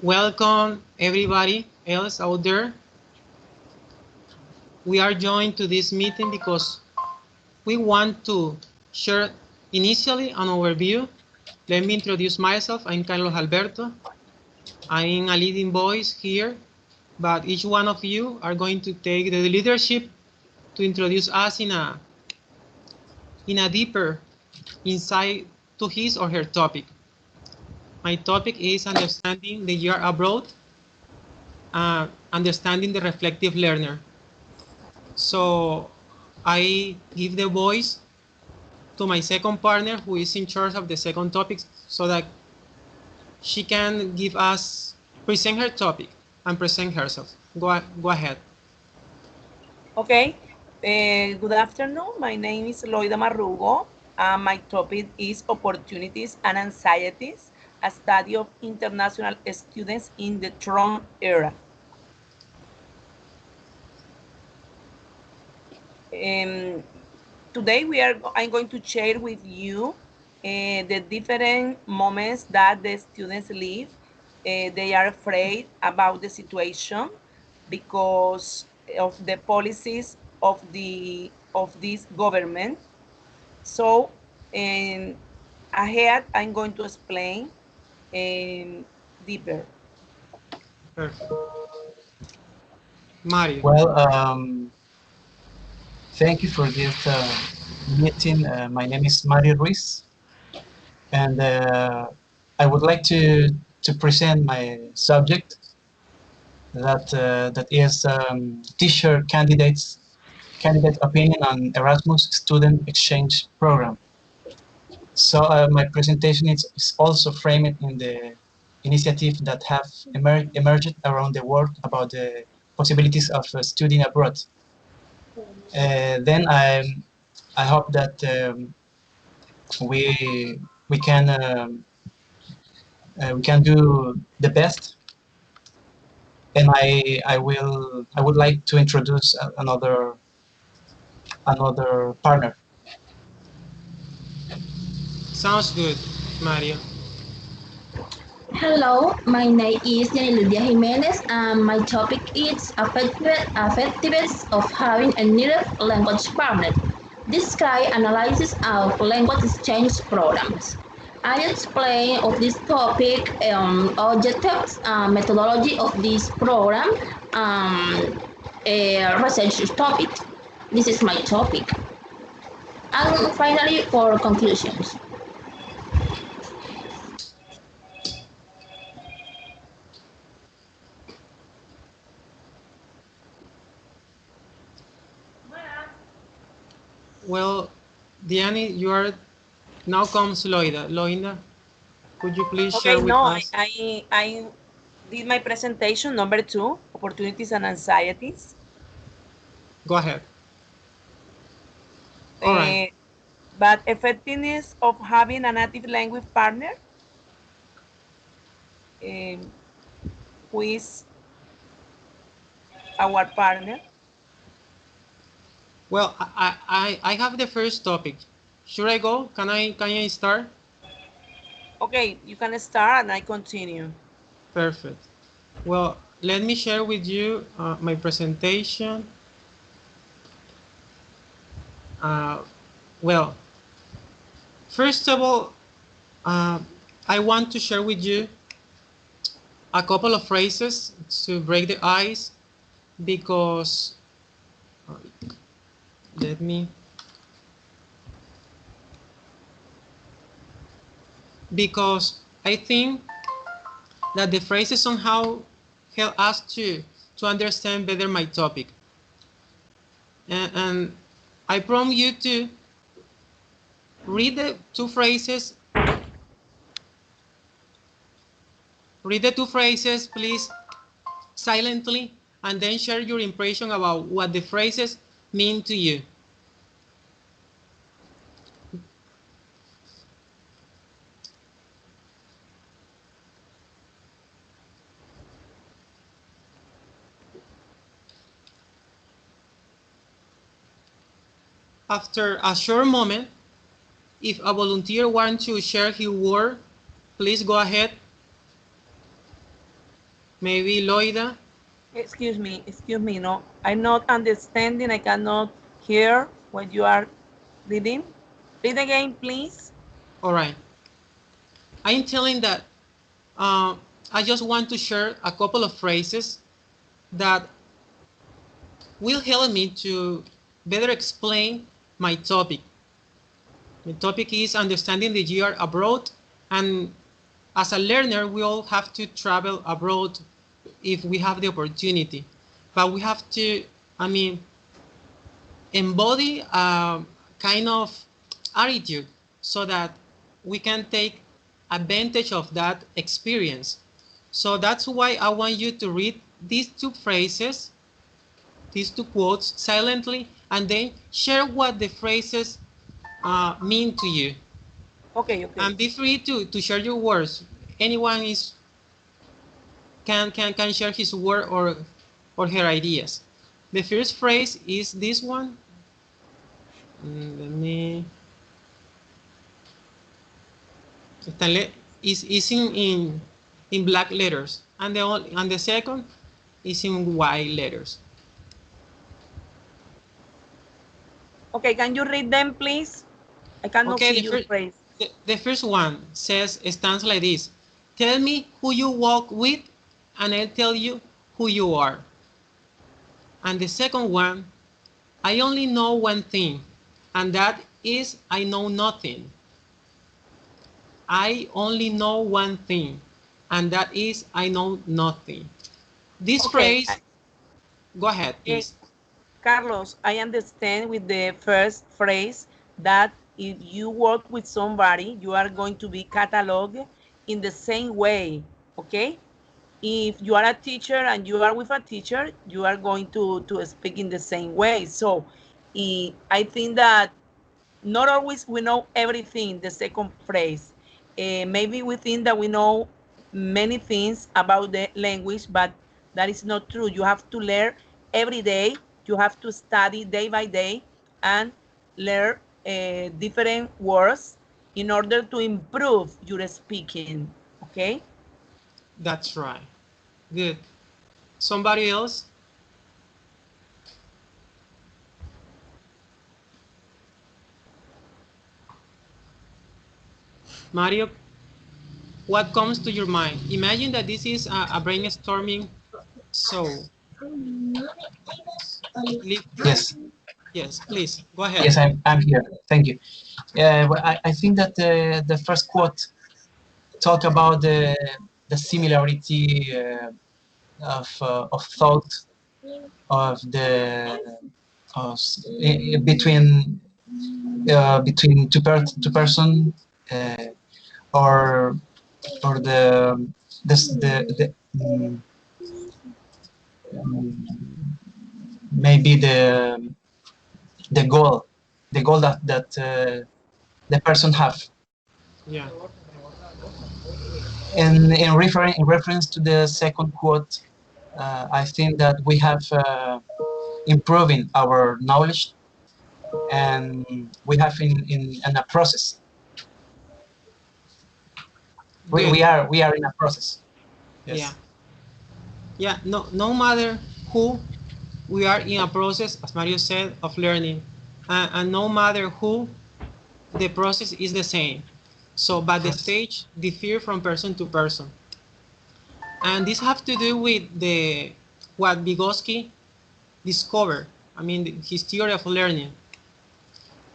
Welcome everybody else out there. We are joined to this meeting because we want to share initially an overview. Let me introduce myself. I'm Carlos Alberto. I'm a leading voice here, but each one of you are going to take the leadership to introduce us in a deeper insight to his or her topic. My topic is understanding the year abroad, understanding the reflective learner. So I give the voice to my second partner who is in charge of the second topic so that she can present her topic and present herself. Go ahead. Okay, good afternoon. My name is Loida Marrugo. My topic is opportunities and anxieties, a study of international students in the Trump era. Today I'm going to share with you the different moments that the students live. They are afraid about the situation because of the policies of this government. So ahead I'm going to explain deeper. Perfect. Mario. Well, thank you for this meeting. My name is Mario Ruiz, and I would like to present my subject that is teacher candidate opinion on Erasmus student exchange program. So my presentation is also framed in the initiative that have emerged around the world about the possibilities of studying abroad. Then I hope that we we can do the best, and I would like to introduce another partner. Sounds good, Mario. Hello, my name is Lidia Jimenez and my topic is effectiveness of having a native language partner. This guide analysis of language exchange programs. I explain of this topic objectives, methodology of this program, a research topic. This is my topic. And finally, for conclusions. Well, Diane, now comes Loida. Loida, could you please share with us? I did my presentation number 2, opportunities and anxieties. Go ahead. All right. But effectiveness of having a native language partner, who is our partner. Well, I have the first topic. Should I go? Can I start? Okay, you can start and I continue. Perfect. Well, let me share with you my presentation. Well, first of all, I want to share with you a couple of phrases to break the ice because because I think that the phrases somehow help us to understand better my topic. And I prompt you to read the two phrases. Read the two phrases, please, silently, and then share your impression about what the phrases mean to you. After a short moment, if a volunteer wants to share his word, please go ahead. Maybe Loida. Excuse me, no, I'm not understanding, I cannot hear what you are reading. Read again, please. All right. I'm telling that I just want to share a couple of phrases that will help me to better explain my topic. The topic is understanding the year abroad, and as a learner, we all have to travel abroad if we have the opportunity. But we have to, I mean, embody a kind of attitude so that we can take advantage of that experience. So that's why I want you to read these two phrases, these two quotes silently, and then share what the phrases mean to you. Okay, okay. And be free to share your words. Anyone is can share his word or her ideas. The first phrase is this one. Let me. Is in black letters, and the second is in white letters. Okay, can you read them, please? I cannot Okay, see your phrase. the first one stands like this: tell me who you walk with, and I'll tell you who you are. And the second one, I only know one thing, and that is I know nothing. I only know one thing, and that is I know nothing. This Okay, phrase, go ahead, please. Carlos, I understand with the first phrase that if you work with somebody, you are going to be cataloged in the same way, okay? If you are a teacher and you are with a teacher, you are going to speak in the same way. So I think that not always we know everything, the second phrase. Maybe we think that we know many things about the language, but that is not true. You have to learn every day. You have to study day by day and learn different words in order to improve your speaking, okay? That's right. Good. Somebody else? Mario, what comes to your mind? Imagine that this is a brainstorming. So, Yes, yes, please, go ahead. yes, I'm here. Thank you. Well, I think that the first quote talk about the similarity of thought of the of, between two person uh, or or the maybe the goal that the person have. Yeah, And in reference to the second quote, I think that we have improving our knowledge, and we have in a process. good. We are in a process. Yeah, Yes. yeah. No matter who, we are in a process, as Mario said, of learning, and no matter who, the process is the same. So, but the Yes. stage differ from person to person, and this have to do with the what Vygotsky discovered. I mean, his theory of learning.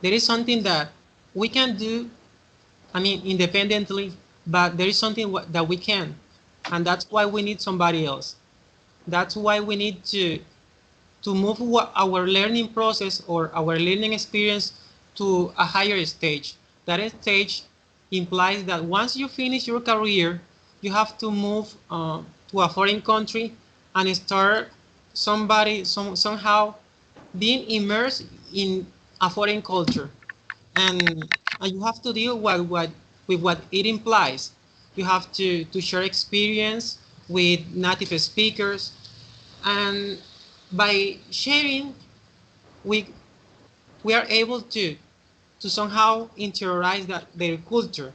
There is something that we can do, I mean, independently, but there is something that we can, and that's why we need somebody else. That's why we need to move our learning process or our learning experience to a higher stage. That stage implies that once you finish your career, you have to move to a foreign country and start somehow being immersed in a foreign culture, and you have to deal with what it implies. You have to share experience with native speakers, and by sharing, we we are able to somehow interiorize their culture.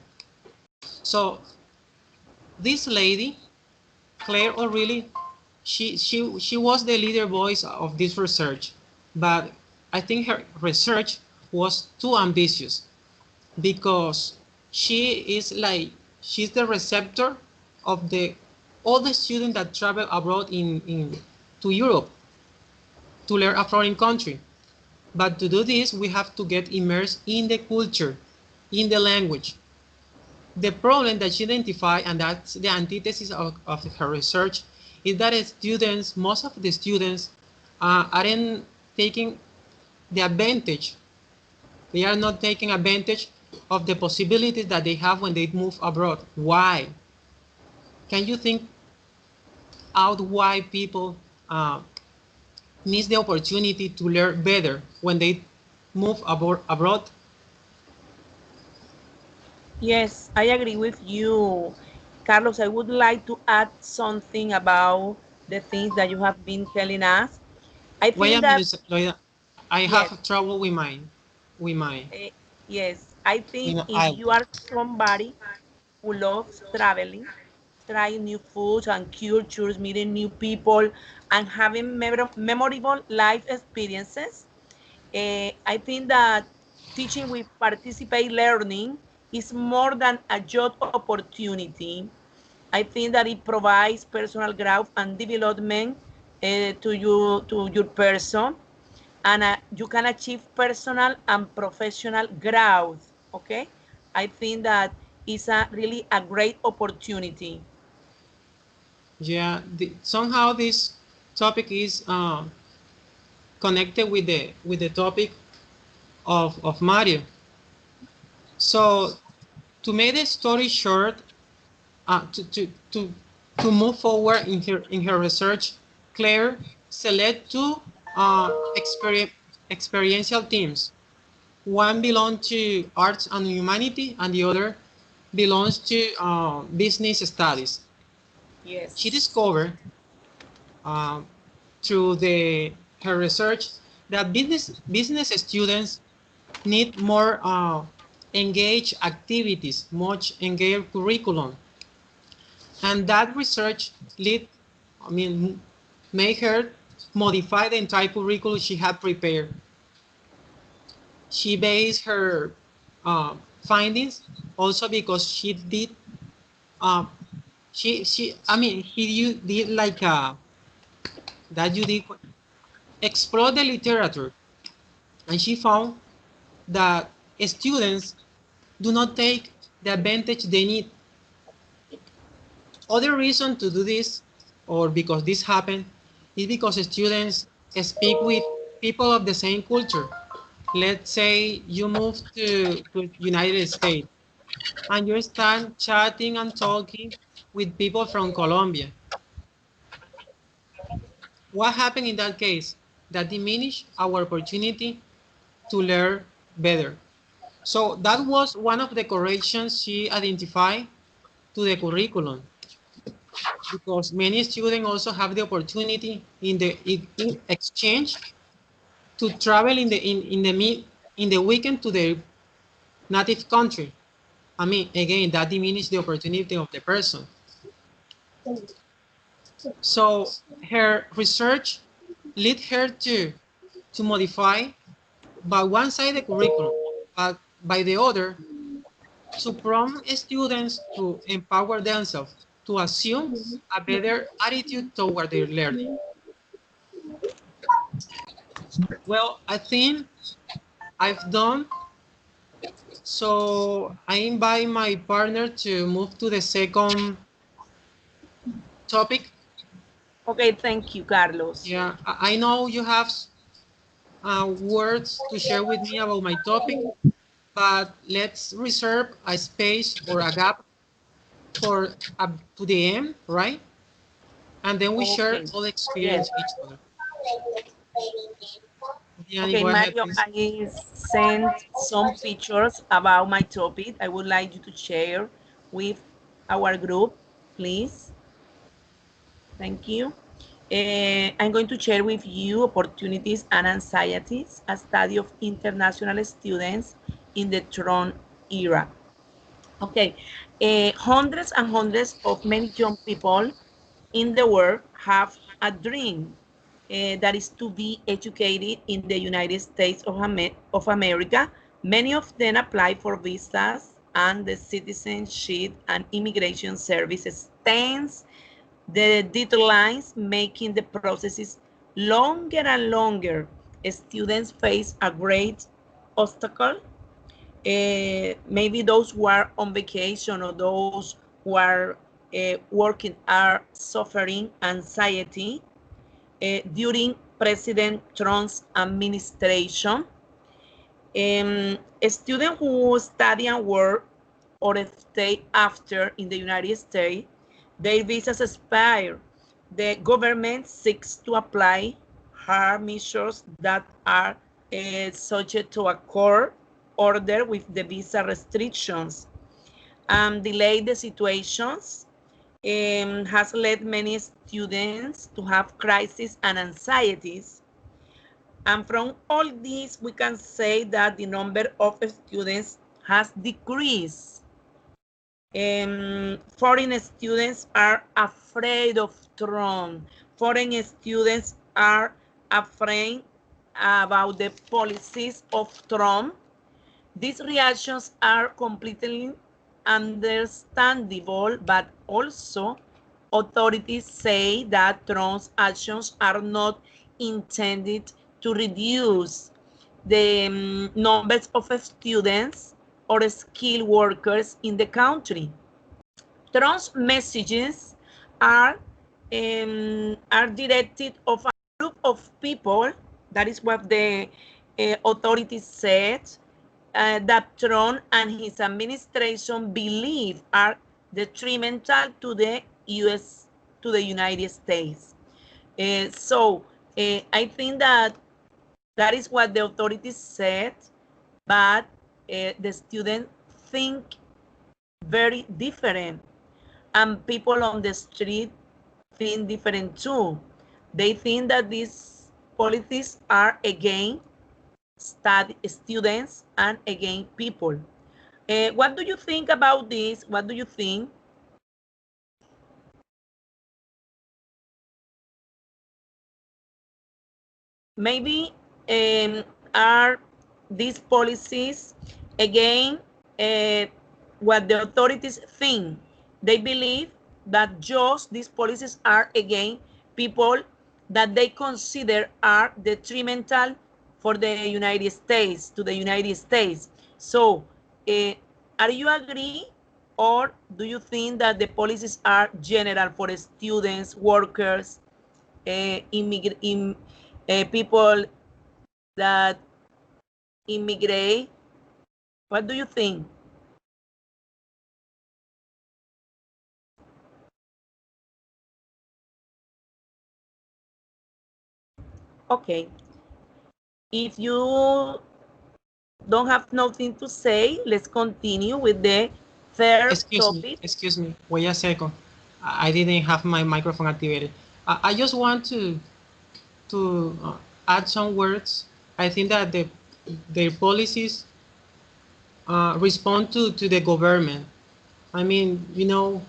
So this lady, Claire O'Reilly, she was the leader voice of this research, but I think her research was too ambitious because she's the receptor of all the students that travel abroad to Europe to learn a foreign country. But to do this, we have to get immersed in the culture, in the language. The problem that she identified, and that's the antithesis of her research, is that most of the students aren't taking the advantage. They are not taking advantage of the possibilities that they have when they move abroad. Why? Can you think out why people miss the opportunity to learn better when they move abroad? Yes, I agree with you, Carlos. I would like to add something about the things that you have been telling us. I Wait think a that, minute, Loida. I yes, have trouble with my eh, yes, I think if I. you are somebody who loves traveling, trying new foods and cultures, meeting new people, and having memorable life experiences, I think that teaching with participate learning is more than a job opportunity. I think that it provides personal growth and development to your person, and you can achieve personal and professional growth. Okay, I think that is a really a great opportunity. Yeah, somehow this topic is connected with the topic of Mario. So to make the story short, uh, to, to, to, to move forward in her research, Claire select two experiential teams. One belongs to arts and humanity, and the other belongs to business studies. She Yes. discovered um, through her research that business students need more engaged activities, much engaged curriculum, and that research lead, I mean, made her modify the entire curriculum she had prepared. She based her findings also because she did uh, she I mean he you did like that you did explore the literature, and she found that students do not take the advantage they need. Other reason to do this, or because this happened, is because students speak with people of the same culture. Let's say you move to United States and you start chatting and talking with people from Colombia. What happened in that case? That diminished our opportunity to learn better. So that was one of the corrections she identified to the curriculum, because many students also have the opportunity in exchange to travel in the weekend to their native country. I mean, again, that diminishes the opportunity of the person. So her research led her to modify by one side the curriculum, but by the other to prompt students to empower themselves to assume a better attitude toward their learning. Well, I think I've done. So I invite my partner to move to the second topic. Okay, thank you, Carlos. Yeah, I know you have words to share with me about my topic, but let's reserve a space or a gap for up to the end, right? And then we share Okay. all the Yes. experience each other. Diani, Okay, go ahead, Mario, please. I sent some pictures about my topic. I would like you to share with our group, please. Thank you. I'm going to share with you opportunities and anxieties, a study of international students in the Trump era. Okay, hundreds and hundreds of many young people in the world have a dream, that is to be educated in the United States of America. Many of them apply for visas, and the Citizenship and Immigration Service extends the deadlines, making the processes longer and longer. Students face a great obstacle. Maybe those who are on vacation or those who are working are suffering anxiety during President Trump's administration. A student who study and work or stay after in the United States, their visas expire. The government seeks to apply hard measures that are subject to a court order with the visa restrictions. Delay the situations has led many students to have crises and anxieties. And from all this, we can say that the number of students has decreased. Foreign students are afraid of Trump. Foreign students are afraid about the policies of Trump. These reactions are completely understandable, but also authorities say that Trump's actions are not intended to reduce the numbers of students or skilled workers in the country. Trump's messages are directed of a group of people. That is what the authorities said, that Trump and his administration believe are detrimental to the United States. I think that is what the authorities said, but the students think very different, and people on the street think different too. They think that these policies are against students and against people. What do you think about this? What do you think? Maybe are these policies again what the authorities think? They believe that just these policies are against people that they consider are detrimental for the United States, to the United States. So are you agree, or do you think that the policies are general for students, workers, people that immigrate? What do you think? Okay. If you don't have nothing to say, let's continue with the third topic. Excuse me. Wait a second. I didn't have my microphone activated. I just want to add some words. I think that their policies respond to the government. I mean, you know,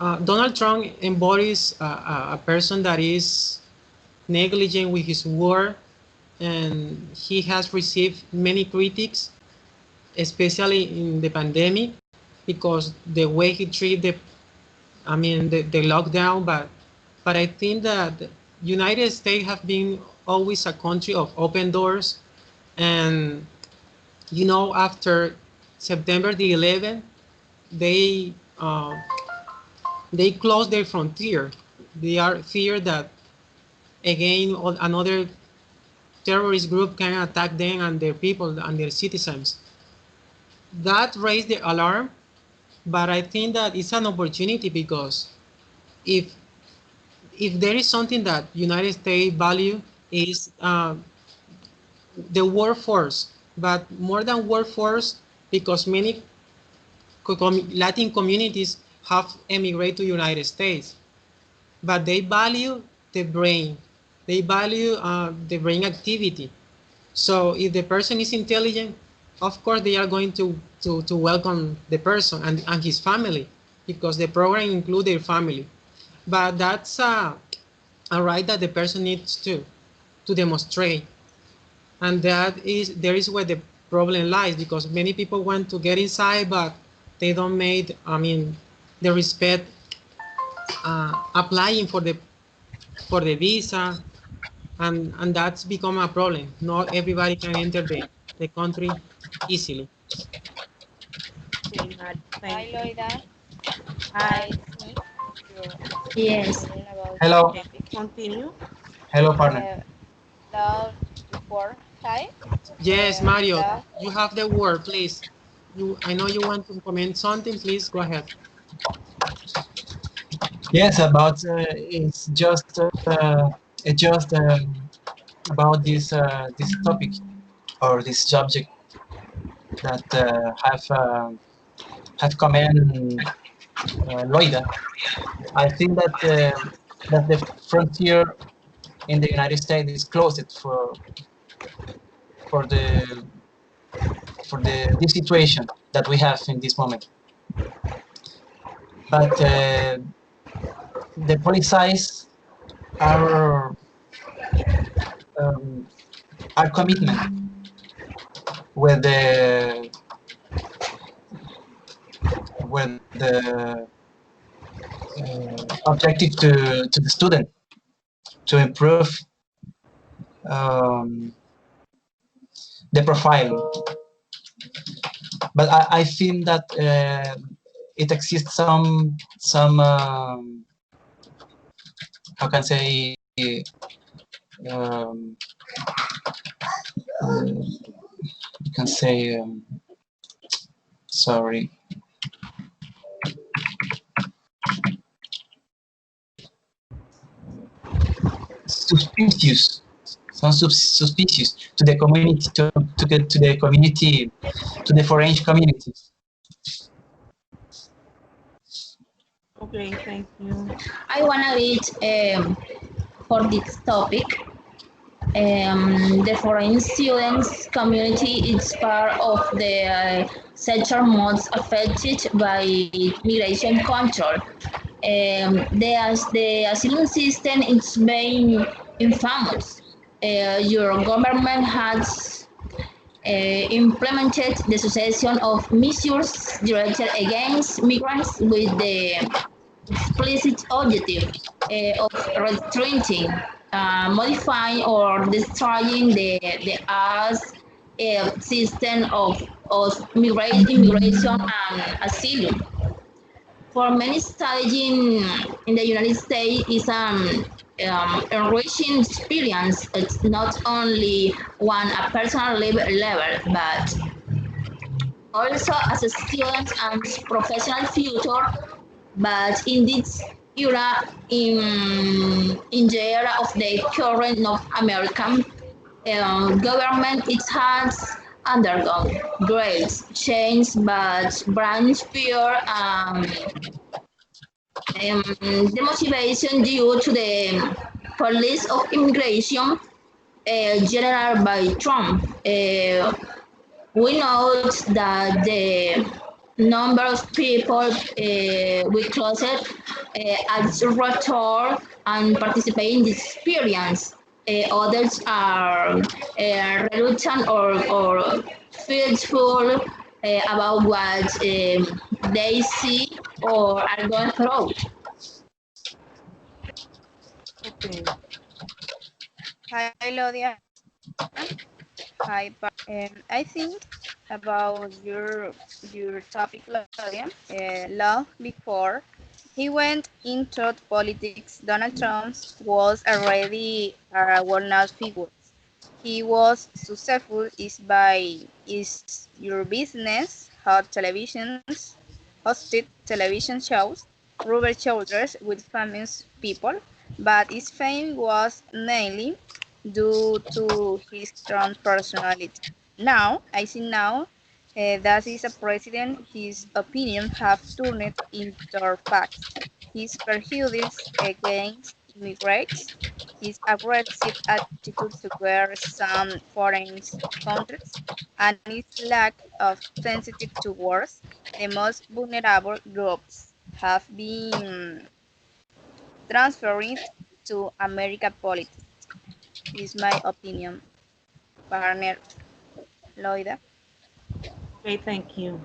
Donald Trump embodies a person that is negligent with his word, and he has received many critics, especially in the pandemic, because the way he treated the lockdown. But I think that the United States have been always a country of open doors, and you know, after September the 11th, they closed their frontier. They are feared that again another terrorist group can attack them and their people and their citizens. That raised the alarm, but I think that it's an opportunity, because if there is something that United States value is the workforce, but more than workforce, because many Latin communities have emigrated to United States, but they value the brain. They value the brain activity. So if the person is intelligent, of course they are going to welcome the person and his family, because the program includes their family. but that's a right that the person needs to demonstrate, and there is where the problem lies, because many people want to get inside, but they don't make, I mean, the respect applying for the visa, and that's become a problem. Not everybody can enter the country easily. Okay, Mario, Hi, thank you. Loida. Hi. I think you're Yes. talking about the Hello, Okay, topic. continue. hello, partner. Uh, love before. Hi. Yes, Mario, Love. you have the word, please. I know you want to comment something. Please go ahead. Yes, about it's just about this topic or this subject that have comment Loida. I think that the frontier in the United States is closed for the this situation that we have in this moment. But the policies are um, are commitment with the objective to the student to improve um, the profile. But I think that it exists some how can I say um, you can say sorry suspicious some suspicious to the community to get to the community to the foreign community. Okay, thank you. I want to read for this topic. The foreign students community is part of the sector most affected by migration control. The asylum system is being infamous. Your government has implemented the succession of measures directed against migrants with the explicit objective of restricting, modifying, or destroying the as system of immigration and asylum. For many, studying in the United States is an enriching experience. It's not only one a personal level, but also as a student and professional future. But in this era, in the era of the current North American government, it has undergone great change, but branch fear the motivation due to the police of immigration general by Trump. We note that the number of people we closed as rotor and participate in this experience. Others are reluctant or fearful about what they see or are going through. Okay. Hi, Lodia. Hi, I think about your topic, Lodia. Long before he went into politics, Donald Trump was already a well-known figure. He was successful is your business, hot televisions, hosted television shows, rubber shoulders with famous people, but his fame was mainly due to his strong personality. Now, I see now that he's a president, his opinions have turned into facts. His prejudice against immigrants, his aggressive attitude toward some foreign countries, and his lack of sensitivity towards the most vulnerable groups have been transfer it to American politics. This is my opinion, partner Loida. Okay, thank you.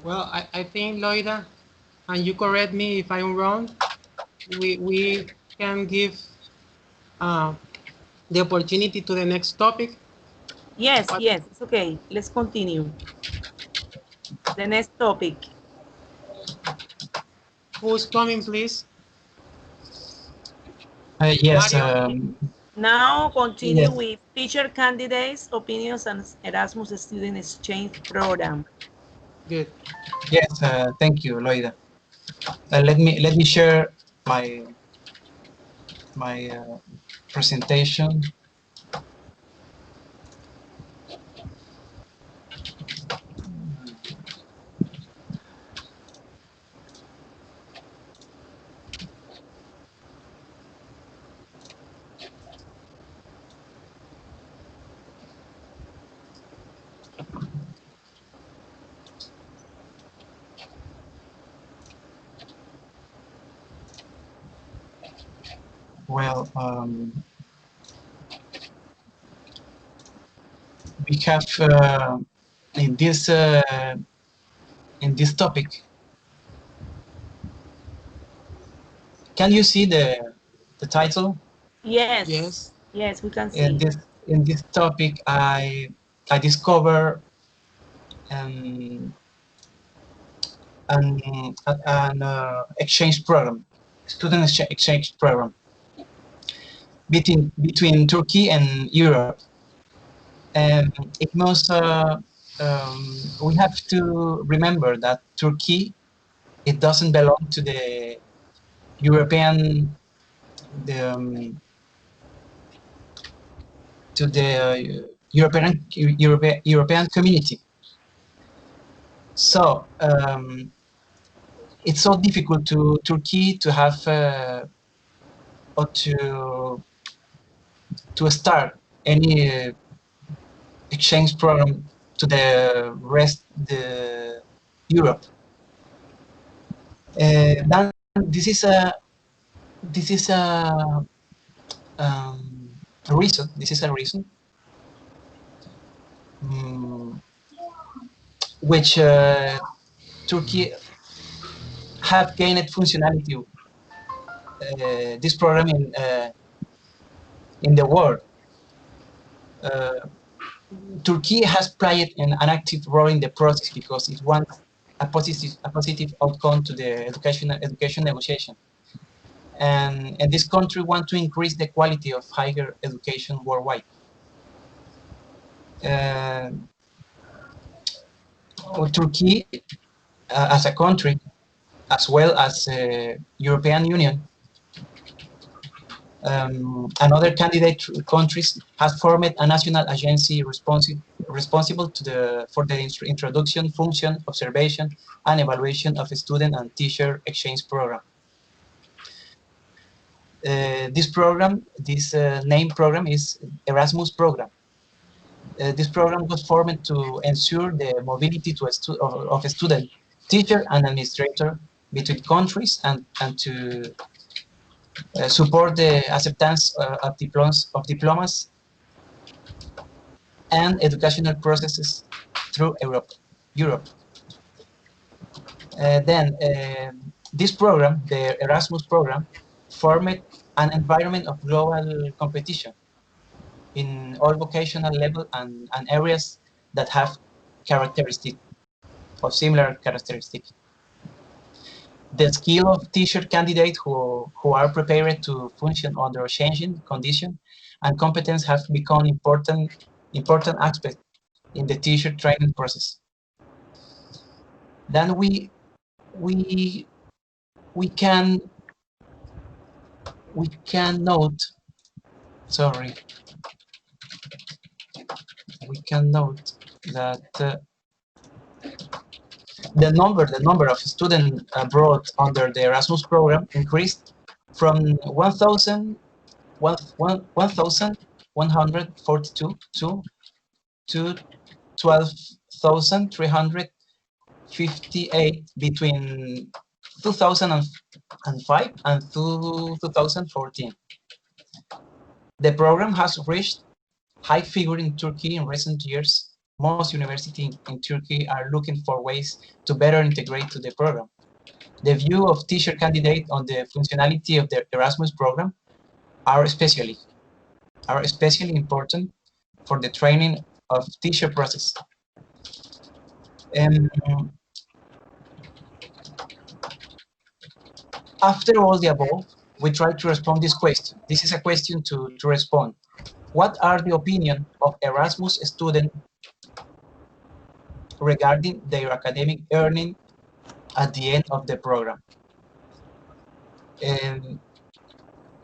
Well, I think, Loida, and you correct me if I'm wrong, we can give uh, the opportunity to the next topic. Yes, What, yes, it's okay. Let's continue. The next topic. who's coming, please? Yes, Mario? Now continue yes, with teacher candidates' opinions on Erasmus student exchange program. Good. yes. Thank you, Loida. Let me share my presentation. Well, we have in this topic. Can you see the title? Yes, Yes. yes, we can In see. this topic, I discover um, an exchange program, student exchange program between Turkey and Europe. And it must we have to remember that Turkey, it doesn't belong to the European the to the European community. So it's so difficult to Turkey to have or to start any exchange program to the rest the Europe. Then this is um, a reason. This is a reason um, which Turkey have gained functionality. This program in the world. Uh, Turkey has played an active role in the process because it wants a positive outcome to the education negotiation. And this country wants to increase the quality of higher education worldwide. Uh, Turkey, as a country, as well as European Union, and other candidate countries, has formed a national agency responsible for the introduction, function, observation, and evaluation of a student and teacher exchange program. This name program is Erasmus program. This program was formed to ensure the mobility of a student, teacher, and administrator between countries, and to support the acceptance of diplomas and educational processes through Europe. Then this program, the Erasmus program, formed an environment of global competition in all vocational levels and areas that have characteristics or similar characteristics. The skill of teacher candidates who are prepared to function under changing conditions and competence have become important aspect in the teacher training process. Then we can note, sorry, we can note that the number of students abroad under the Erasmus program increased from 1,142 to 12,358 between 2005 and 2014. The program has reached high figure in Turkey in recent years. Most universities in Turkey are looking for ways to better integrate to the program. The view of teacher candidate on the functionality of the Erasmus program are especially important for the training of teacher process. After all the above, we try to respond this question. This is a question to respond. What are the opinion of Erasmus students regarding their academic earning at the end of the program?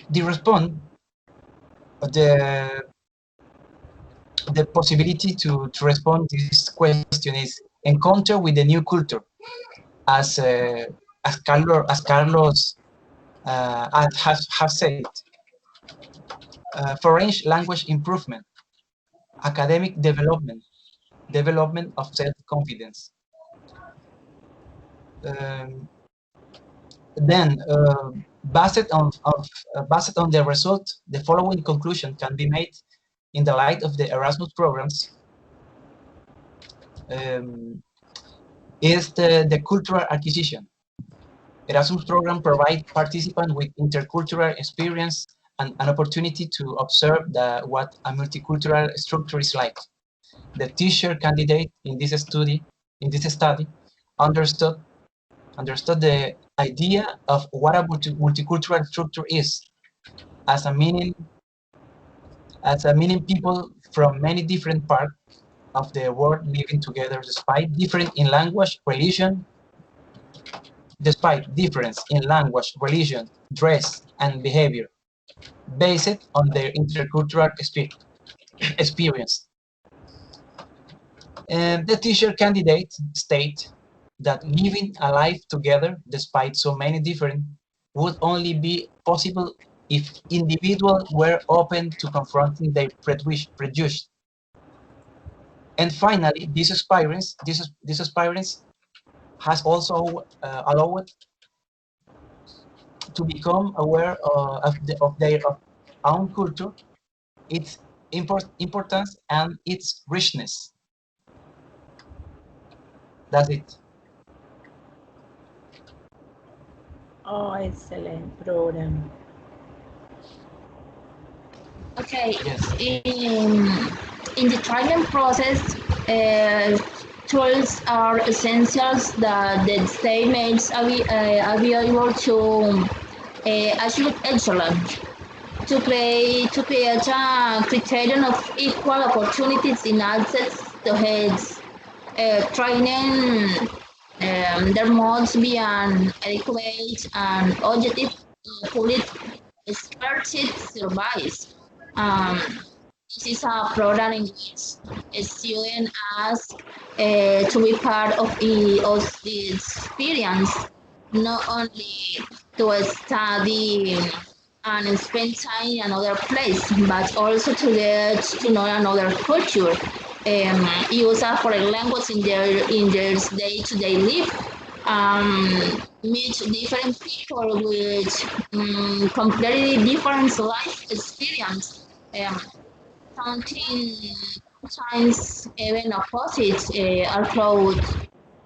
The response, the possibility to respond to this question is encounter with the new culture, as Carlos has said. Foreign language improvement, academic development of self-confidence. Then, based on the result, the following conclusion can be made in the light of the Erasmus programs. Is the cultural acquisition. Erasmus program provide participants with intercultural experience and an opportunity to observe what a multicultural structure is like. The teacher candidate in this study understood the idea of what a multicultural structure is, as a meaning people from many different parts of the world living together despite difference in language, religion, dress, and behavior, based on their intercultural experience. And the teacher candidate state that living a life together, despite so many different, would only be possible if individuals were open to confronting their prejudice. And finally, this experience has also allowed to become aware of their own culture, its importance, and its richness. That's it. Oh, excellent program. Okay, Yes. in the training process, tools are essentials that the state makes available to achieve excellence. To create a criterion of equal opportunities in access to health training, there must be an adequate and objective public structured service. Um, this is a program in which a student asks to be part of the experience, not only to study and spend time in another place, but also to get to know another culture, use a foreign language in their day-to-day life, meet different people with completely different life experience. Sometimes even opposite approach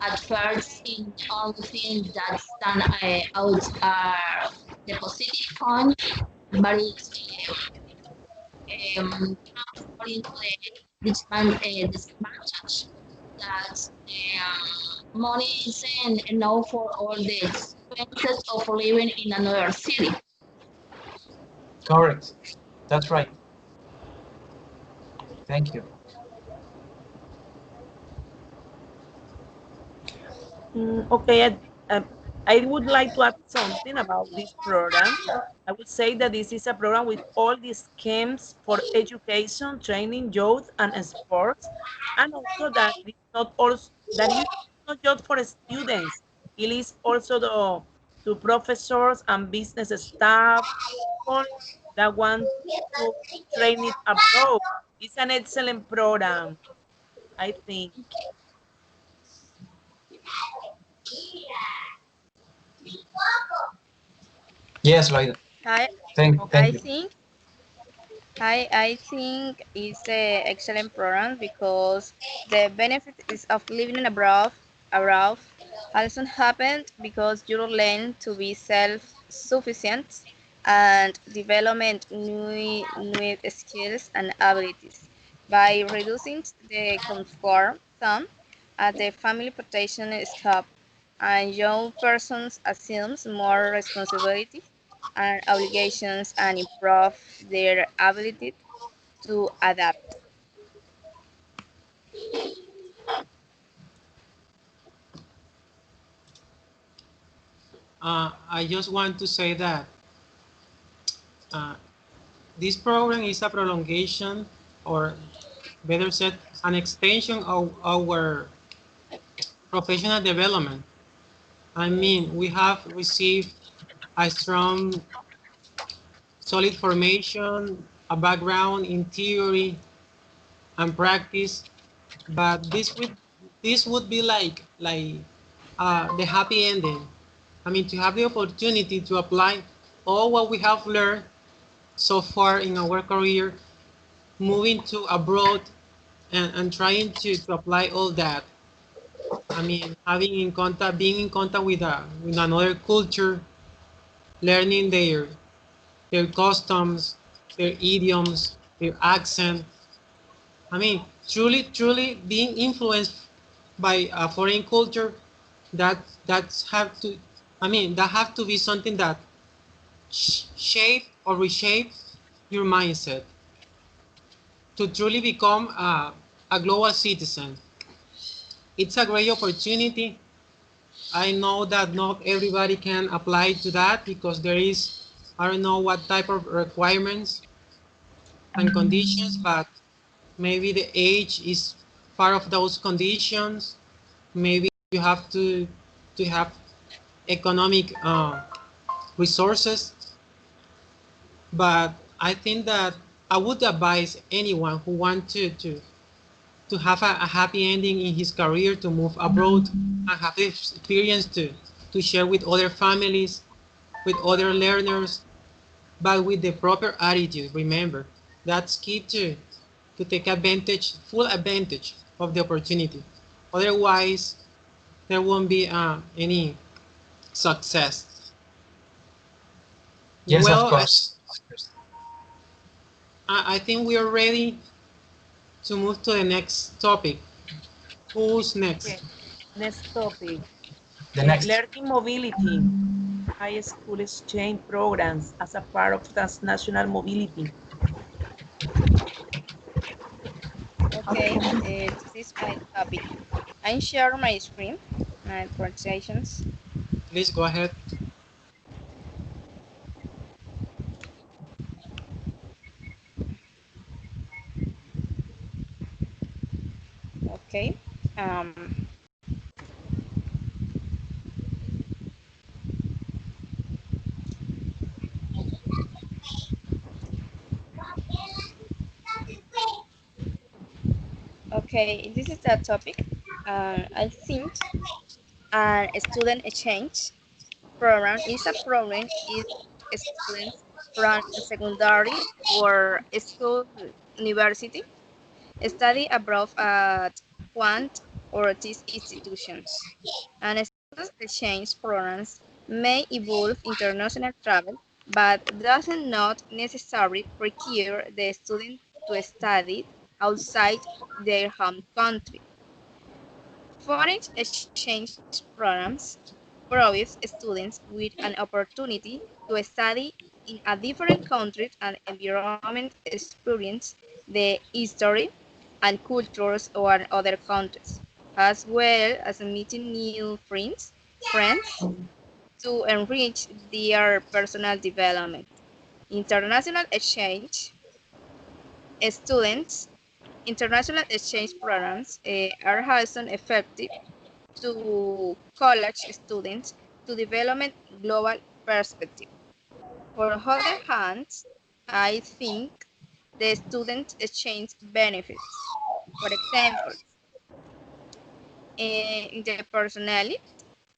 at first in all things that stand out are the positive point, but it's into the disadvantage that money isn't enough for all the expenses of living in another city. Correct. That's right. Thank you. Okay, I would like to add something about this program. I would say that this is a program with all the schemes for education, training, youth, and sports, and also that it's not also that it is not just for students. It is also to professors and business staff, people that want to train it abroad. It's an excellent program, I think. Yes, Loida. I Thank I you. think I think it's an excellent program because the benefit is of living abroad also happened because you learn to be self-sufficient and development new skills and abilities by reducing the comfort zone at the family protection scope, and young persons assumes more responsibility and obligations and improve their ability to adapt. I just want to say that uh, this program is a prolongation, or better said, an extension of our professional development. I mean, we have received a strong, solid formation, a background in theory and practice, but this would be like the happy ending. I mean, to have the opportunity to apply all what we have learned so far in our career, moving to abroad and trying to apply all that. I mean, being in contact with another culture, learning their customs, their idioms, their accent. I mean, truly being influenced by a foreign culture, that's have to, I mean, that have to be something that shape or reshape your mindset to truly become a global citizen. It's a great opportunity. I know that not everybody can apply to that because there is, I don't know what type of requirements and conditions, but maybe the age is part of those conditions. Maybe you have to have economic resources, but I think that I would advise anyone who wants to have a happy ending in his career to move abroad and have the experience to share with other families, with other learners, but with the proper attitude. Remember, that's key to take advantage, full advantage of the opportunity. Otherwise, there won't be any success. Yes, of Well, course. I think we are ready to move to the next topic. Who's next? Okay. Next topic. The next. Learning mobility. High school exchange programs as a part of transnational mobility. Okay, this is my topic. I share my screen, my presentations. Please go ahead. Okay. Um, okay, this is the topic. I think a student exchange program is a program is students from secondary or school university study abroad at one or these institutions. And student exchange programs may involve international travel, but does not necessarily require the student to study outside their home country. Foreign exchange programs provide students with an opportunity to study in a different country and environment, experience the history and cultures of other countries, as well as meeting new friends to enrich their personal development. International exchange students, international exchange programs are also effective to college students to develop global perspective. For other hand, I think the student exchange benefits. For example, in the personality,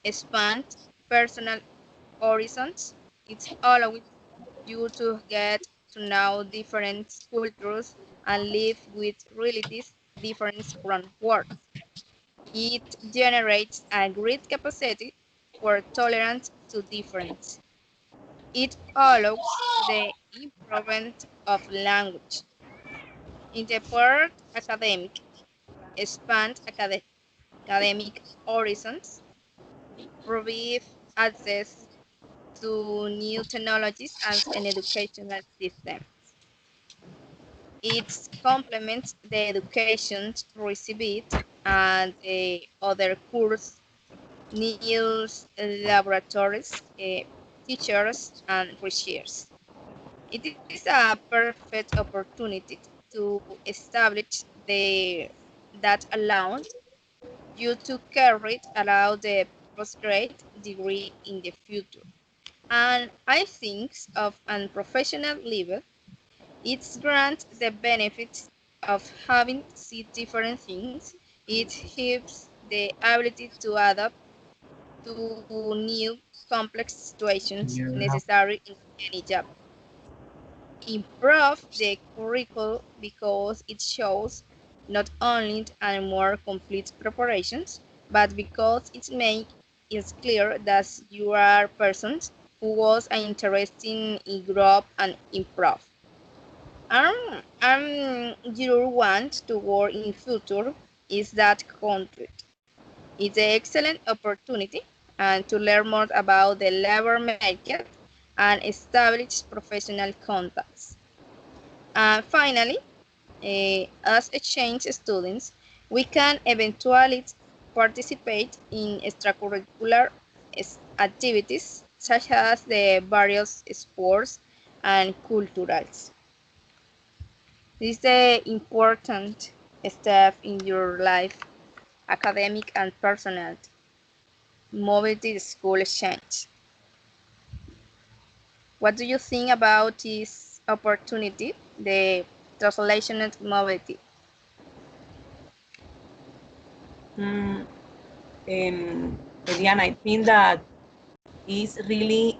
expand personal horizons, It allows you to get to know different cultures and live with realities different from words. It generates a great capacity for tolerance to difference. It allows the improvement of language. In the part academic, expand academic horizons, provide access to new technologies and an educational system. It complements the education received and the other course needs laboratories, teachers, and research. It is a perfect opportunity to establish that allowed you to carry out the postgrad degree in the future. And I think of an professional level, it grants the benefits of having seen different things. It gives the ability to adapt to new complex situations You have necessary in any job. Improve the curriculum because it shows not only a more complete preparations, but because it makes it clear that you are persons who was interested in grow and improve. You want to work in future is that country. It's an excellent opportunity and to learn more about the labor market and establish professional contacts. And finally, as exchange students, we can eventually participate in extracurricular activities such as the various sports and culturals. This is the important step in your life, academic and personal. Mobility school exchange. What do you think about this opportunity, the translational mobility? Eliana, I think that is really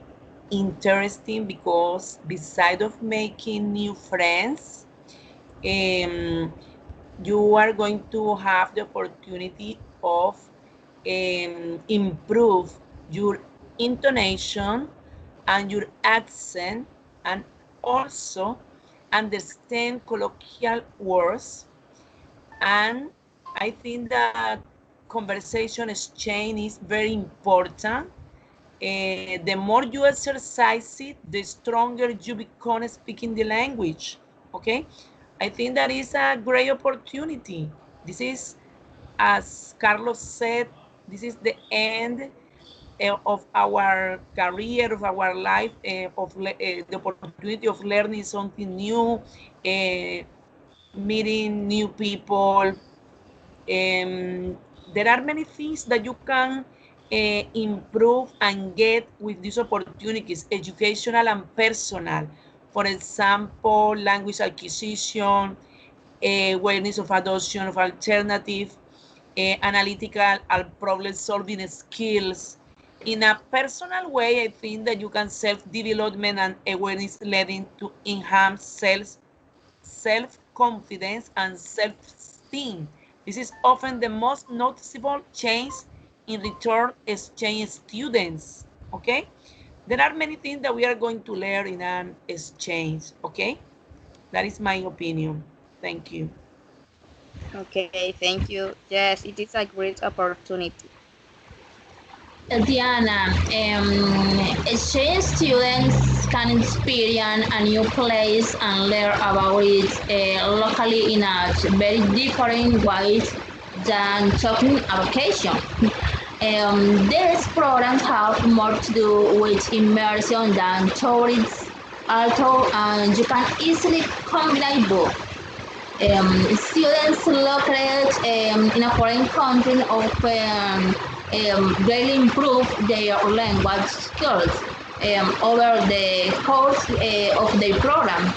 interesting because beside of making new friends, you are going to have the opportunity of improve your intonation and your accent, and also understand colloquial words. And I think that conversation exchange is very important. The more you exercise it, the stronger you become speaking the language. Okay, I think that is a great opportunity. This is, as Carlos said, this is the end of our career, of our life, of the opportunity of learning something new, meeting new people. There are many things that you can improve and get with these opportunities, educational and personal. For example, language acquisition, awareness of adoption of alternative, analytical and problem-solving skills. In a personal way, I think that you can self-development and awareness leading to enhance self-confidence and self-esteem. This is often the most noticeable change in return exchange students, okay? There are many things that we are going to learn in an exchange, okay? That is my opinion. Thank you. Okay, thank you. Yes, it is a great opportunity. Diana, exchange students can experience a new place and learn about it locally in a very different ways than talking a vacation. These programs have more to do with immersion than tourists, although you can easily combine both. Students located in a foreign country often greatly improve their language skills over the course of their program.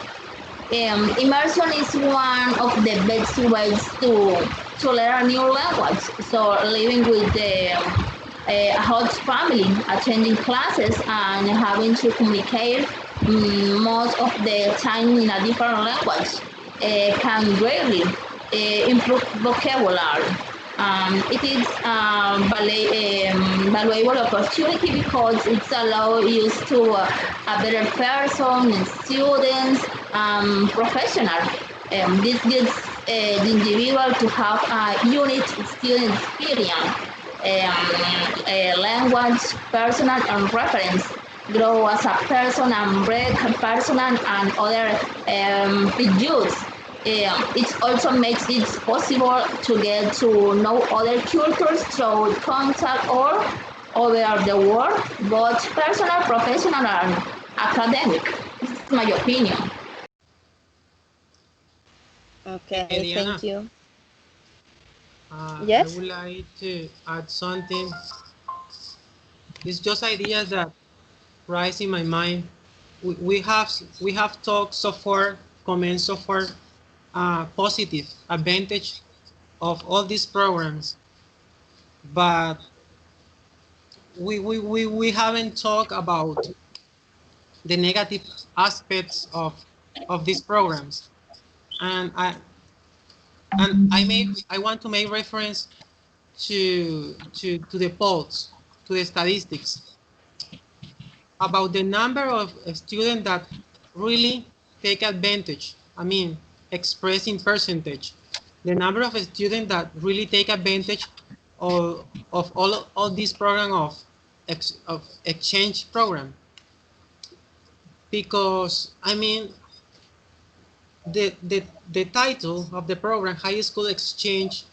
Immersion is one of the best ways to learn a new language. So living with a host family, attending classes and having to communicate most of the time in a different language can greatly improve vocabulary. It is a valuable opportunity because it's allow you to a better person, students, professionals. This gives the individual to have a unique student experience, language, personal, and reference. Grow as a person and break personal and other issues. It also makes it possible to get to know other cultures through contact or over the world, both personal, professional, and academic. This is my opinion. Okay, Diana, thank you. I Yes? would like to add something. It's just ideas that rise in my mind. We have talked so far, comments so far, positive advantage of all these programs, but we haven't talked about the negative aspects of these programs. And I want to make reference to the polls, to the statistics about the number of students that really take advantage. I mean, expressed in percentage, the number of students that really take advantage of all this program of exchange program. Because I mean, the title of the program, High School Exchange,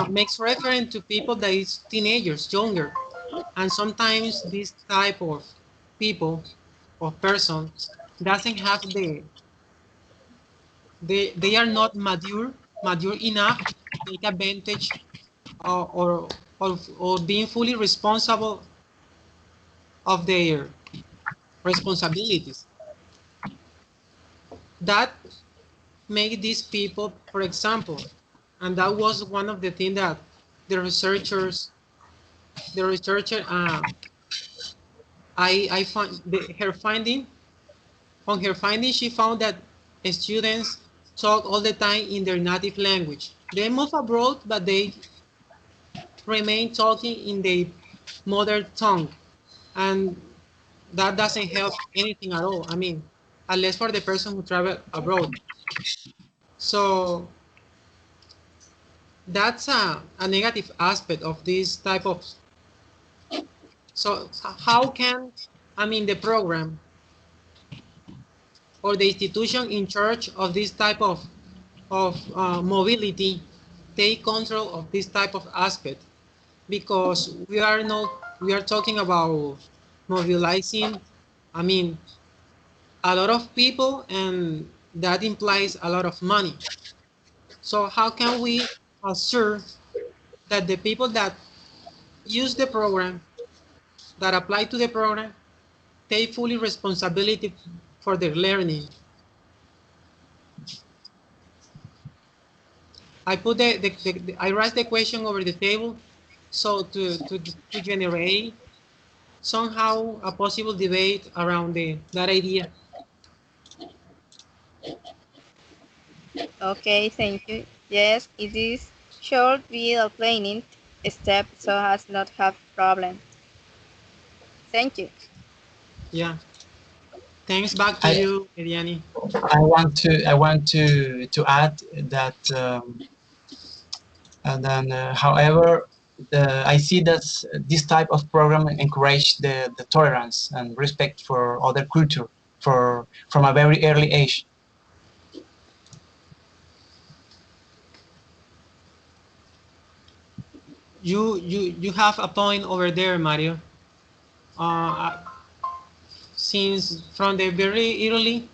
makes reference to people that is teenagers, younger, and sometimes this type of people or person doesn't have they are not mature enough to take advantage or being fully responsible of their responsibilities. That make these people, for example, and that was one of the things that the researchers, the researcher, I found her finding. On her finding, she found that students talk all the time in their native language. They move abroad, but they remain talking in their mother tongue, and that doesn't help anything at all. I mean, unless for the person who travel abroad. So that's a negative aspect of this type of. So how can, I mean, the program or the institution in charge of this type of mobility take control of this type of aspect? Because we are talking about mobilizing, I mean, a lot of people, and that implies a lot of money. So how can we assure that the people that use the program, that apply to the program, take fully responsibility for their learning? I put I raised the question over the table, so to generate somehow a possible debate around that idea. Okay, thank you. Yes, it is should be a planning step so as not have problem. Thank you. Yeah. Thanks. Back to I, you, Ediani. I want to add that and then however I see that this type of program encourage the tolerance and respect for other culture from a very early age. You have a point over there, Mario. Uh, since from the very early,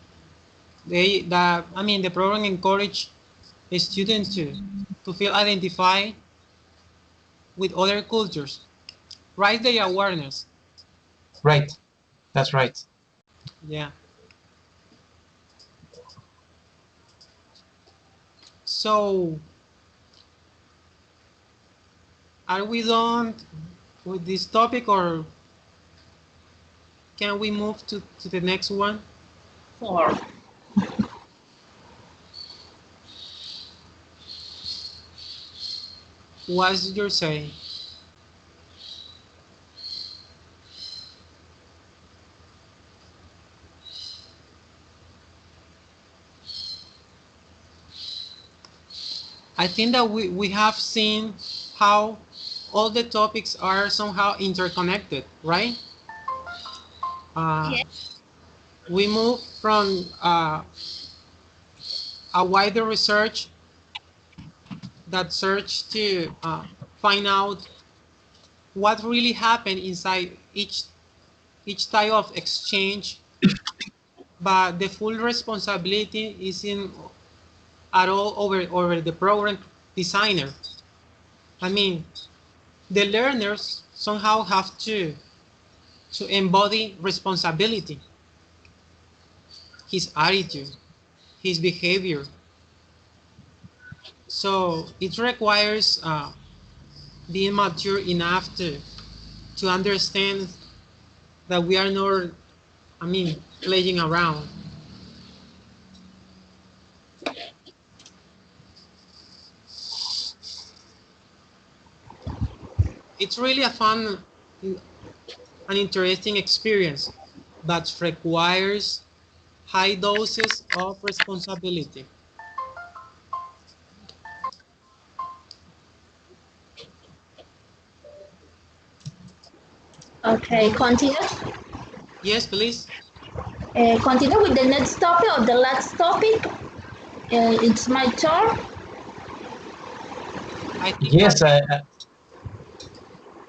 the program encourage students to feel identified with other cultures, raise their awareness. Right, that's right. Yeah. So Are we done with this topic, or can we move to the next one? 4. What's your say? I think that we have seen how all the topics are somehow interconnected, right? Yes. We move from a wider research that search to find out what really happened inside each type of exchange, but the full responsibility is in at all over the program designer. I mean, the learners somehow have to embody responsibility, his attitude, his behavior. So it requires being mature enough to understand that we are not, I mean, playing around. It's really a fun and interesting experience, but requires high doses of responsibility. Okay, continue. Yes, please. Continue with the next topic or the last topic. It's my turn. I think Yes, that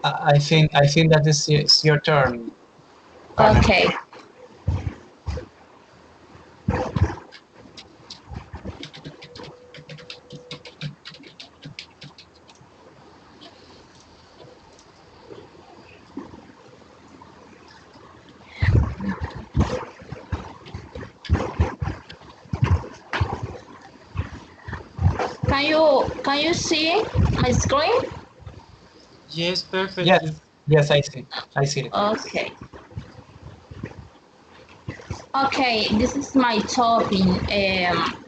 I think that is it's your turn, partner. Okay. Can you see my screen? yes, perfectly. Yes, yes, I see it. Okay. Okay, this is my topic,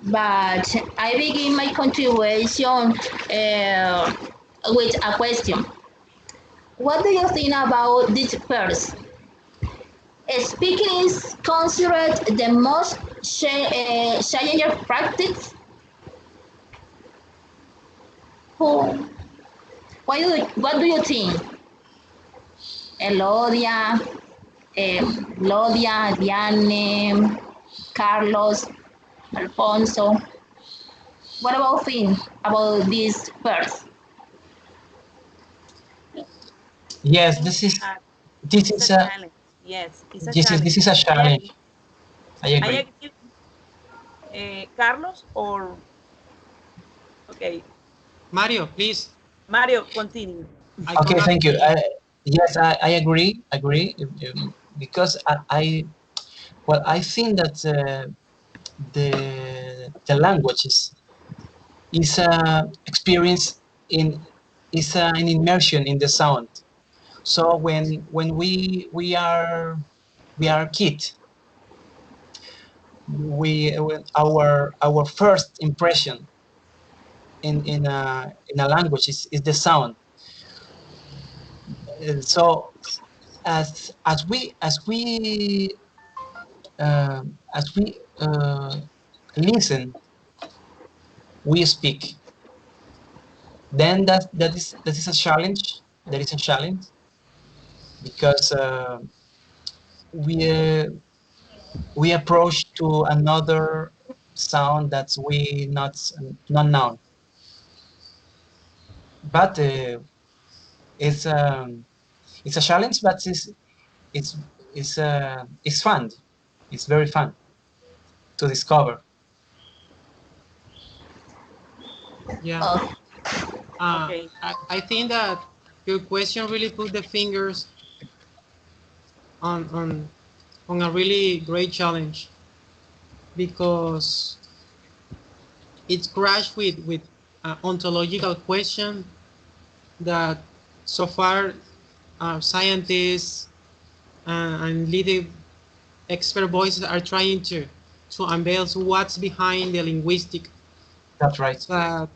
but I begin my contribution with a question. What do you think about this first? Speaking is considered the most challenging practice. Who? What do you think? Elodia, Lodia, Diane, Carlos, Alfonso. What about think about this first? Yes, think this it's is a a challenge. Yes, it's a this challenge. is a I challenge. agree. I I agree. agree. Carlos or okay, Mario, please. Mario, continue. I come Okay, after thank you. you. Yes, I agree, because well, I think that the language is a experience in is an immersion in the sound. So when we are kid, when our first impression in a language is the sound. So as we listen, we speak. Then that is a challenge. That is a challenge because we uh, we approach to another sound that's we not known. But it's it's a challenge, but it's it's fun. It's very fun to discover. Yeah. Oh, Okay. I think that your question really put the fingers on on a really great challenge, because it's crashed with ontological question that so far scientists and leading expert voices are trying to unveil what's behind the linguistic. That's right. But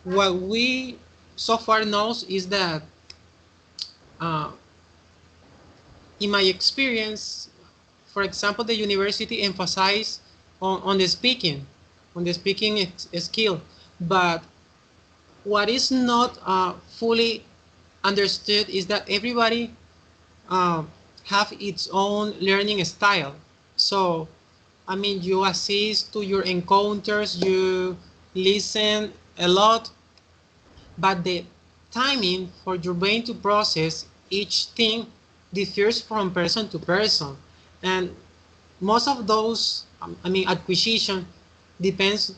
what we so far knows is that uh, in my experience, for example, the university emphasized on the speaking skill, but what is not fully understood is that everybody uh, have its own learning style. So, I mean, you assist to your encounters, you listen a lot, but the timing for your brain to process each thing differs from person to person. And most of those, I mean, acquisition depends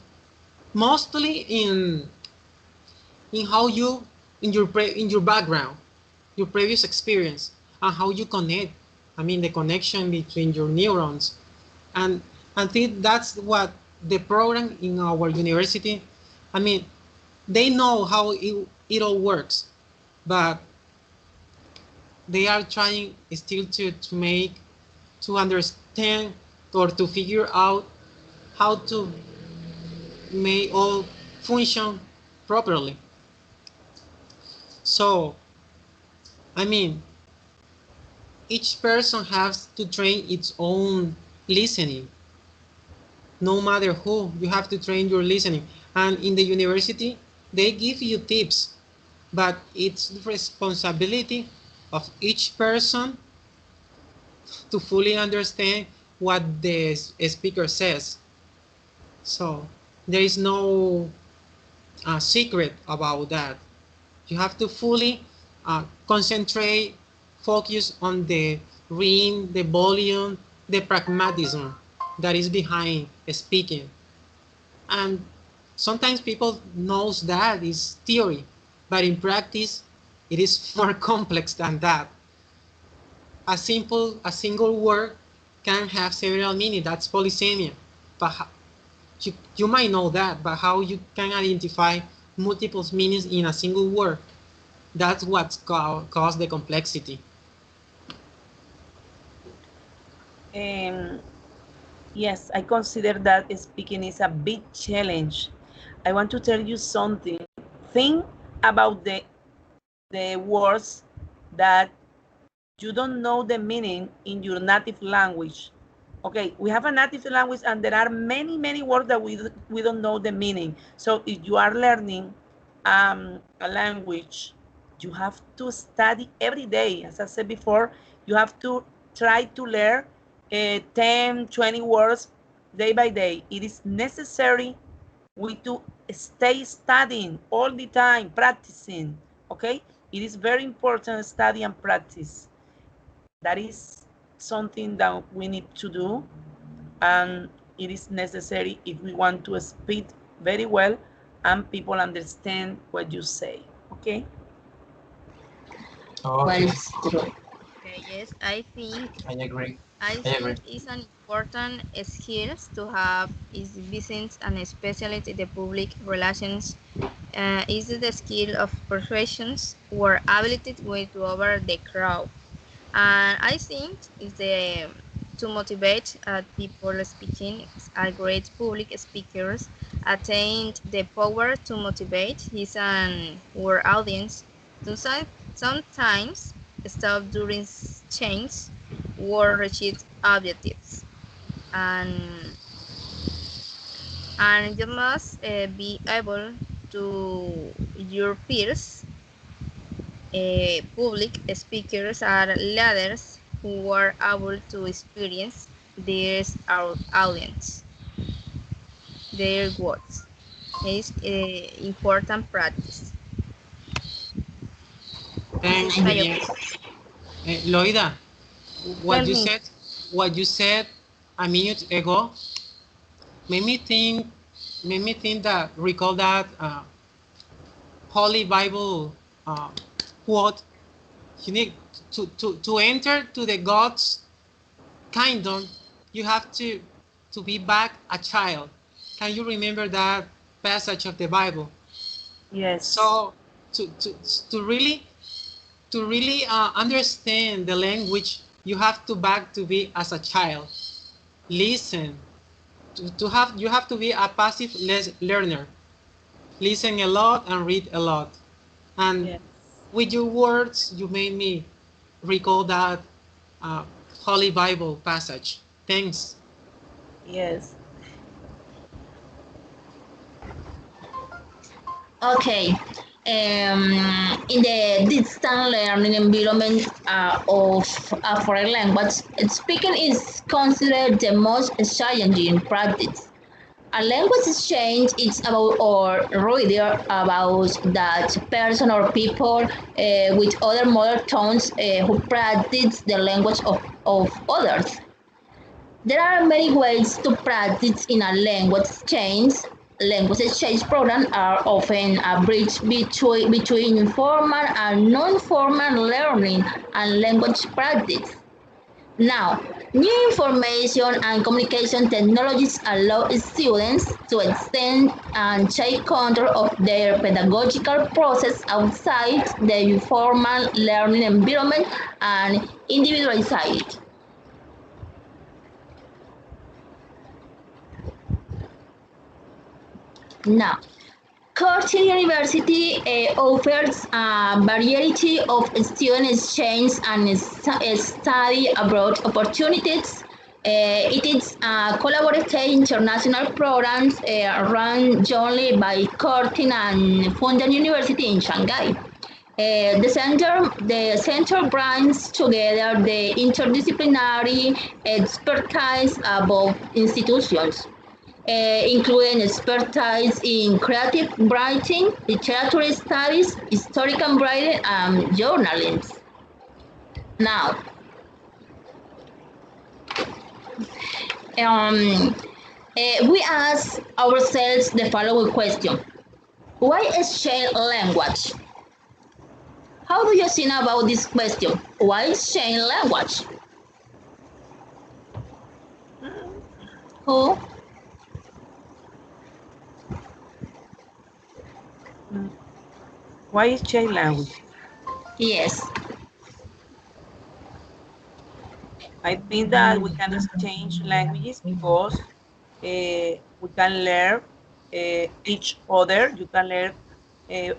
mostly in how you, in your background, your previous experience, and how you connect. I mean, the connection between your neurons. And I think that's what the program in our university, I mean, they know how it all works, but they are trying still to make, to understand or to figure out how to make all function properly. So, I mean, each person has to train its own listening. No matter who, you have to train your listening. And in the university, they give you tips, but it's the responsibility of each person to fully understand what the speaker says. So there is no secret about that. You have to fully concentrate, focus on the ring, the volume, the pragmatism that is behind speaking. And sometimes people knows that is theory, but in practice, it is more complex than that. A single word can have several meanings. That's polysemia. But you might know that, but how you can identify multiple meanings in a single word, that's what's caused the complexity. Yes, I consider that speaking is a big challenge. I want to tell you something. Think about the words that you don't know the meaning in your native language. Okay, we have a native language and there are many, many words that we don't know the meaning. So if you are learning a language, you have to study every day. As I said before, you have to try to learn 10, 20 words day by day. It is necessary we to stay studying all the time, practicing, okay? It is very important study and practice. That is something that we need to do, and it is necessary if we want to speak very well and people understand what you say, okay? Oh, Well, okay, it's true. Okay, yes, I think I agree. I I agree. think it's an important skills to have is business and especially the public relations is the skill of persuasions or ability to over the crowd. And I think is the to motivate people speaking are great public speakers attained the power to motivate his and our audience to sometimes stop during change or reach objectives and you must be able to your peers public speakers are leaders who are able to experience their audience, their words. It's important practice. This is Thanks, my Juliet. opinion. Loida, Tell what you me. said, what you said a minute ago made me think, that, recall that Holy Bible uh, quote. You need to enter to the God's kingdom. You have to be back a child. Can you remember that passage of the Bible? Yes. So to really to really understand the language, you have to back to be as a child. Listen. You have to be a passive learner. Listen a lot and read a lot. And Yes. with your words, you made me recall that Holy Bible passage. Thanks. Yes. Okay. In the distant learning environment of a foreign language, speaking is considered the most challenging practice. A language exchange is about or really about that person or people with other mother tongues who practice the language of others. There are many ways to practice in a language exchange. Language exchange programs are often a bridge between formal and non-formal learning and language practice. Now, new information and communication technologies allow students to extend and take control of their pedagogical process outside the formal learning environment and individualize it. Now, Curtin University offers a variety of student exchange and study abroad opportunities. It is a collaborative international program run jointly by Curtin and Fudan University in Shanghai. The center brings together the interdisciplinary expertise of both institutions, including expertise in creative writing, literature studies, historical writing, and journalism. Now, um, we ask ourselves the following question: why exchange language? How do you think about this question? Why exchange language? Who? Why is change language? Yes. I think that we can exchange languages because we can learn each other. You can learn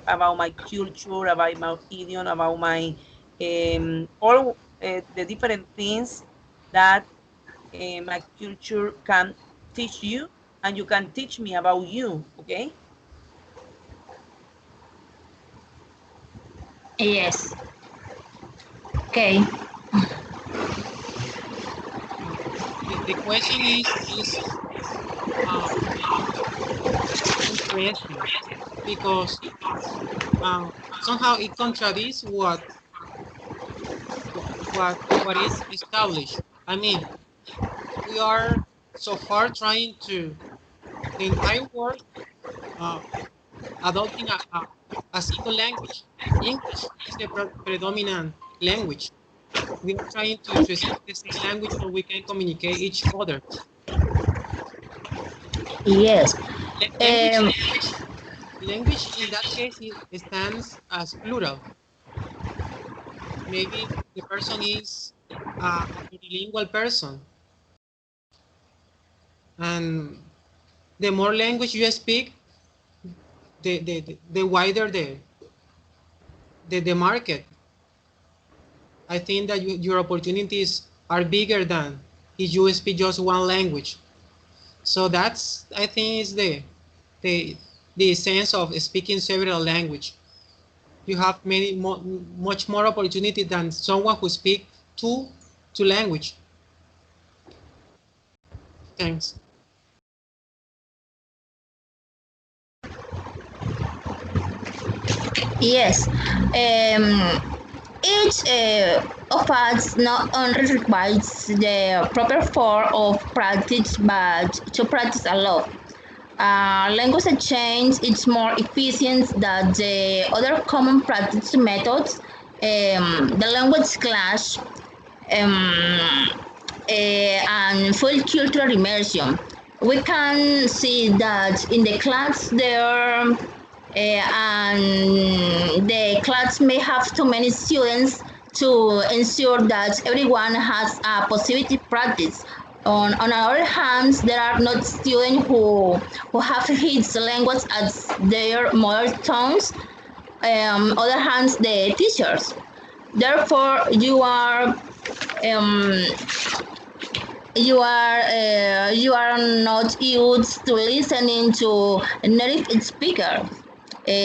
about my culture, about my idiom, about my all the different things that my culture can teach you, and you can teach me about you. Okay. Yes. Okay. The question is uh, interesting because somehow it contradicts what is established. I mean, we are so far trying to the entire world uh, adopting a single language. English is the predominant language. We are trying to speak the same language so we can communicate each other. Yes. Language, Um, language in that case it stands as plural. Maybe the person is a bilingual person, and the more language you speak, the wider the market. I think that your opportunities are bigger than if you speak just one language. So that's I think is the the sense of speaking several language. You have much more opportunity than someone who speak two language. Thanks. yes. Each of us not only requires the proper form of practice, but to practice a lot. Language exchange is more efficient than the other common practice methods. The language class and full cultural immersion. We can see that in the class there and the class may have too many students to ensure that everyone has a positive practice. On our hands, there are not students who have his language as their mother tongues. Other hands, the teachers. Therefore, um, you are not used to listening to native speakers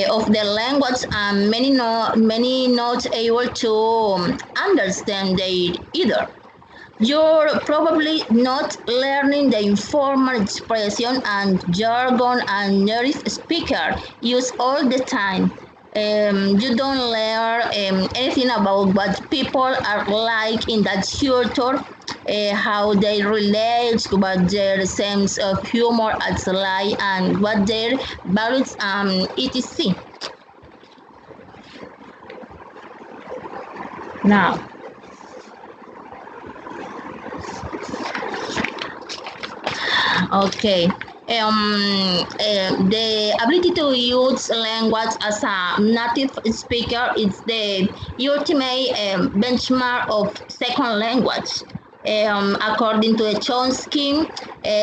of the language, and many not able to understand it either. You're probably not learning the informal expression and jargon and native speaker use all the time. You don't learn anything about what people are like in that culture, how they relate, what their sense of humor is like, and what their values etc. Now, okay. The ability to use language as a native speaker is the ultimate benchmark of second language. According to Chomsky,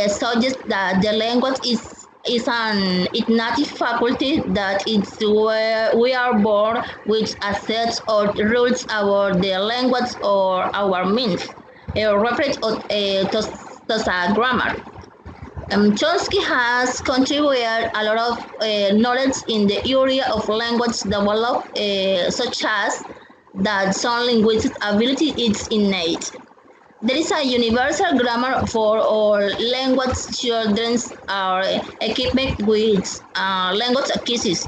suggests that the language is an native faculty, that it's where we are born with a set of rules about the language or our means, referred to as grammar. Chomsky has contributed a lot of knowledge in the area of language development, such as that some linguistic ability is innate. There is a universal grammar for all language. Children are equipped with language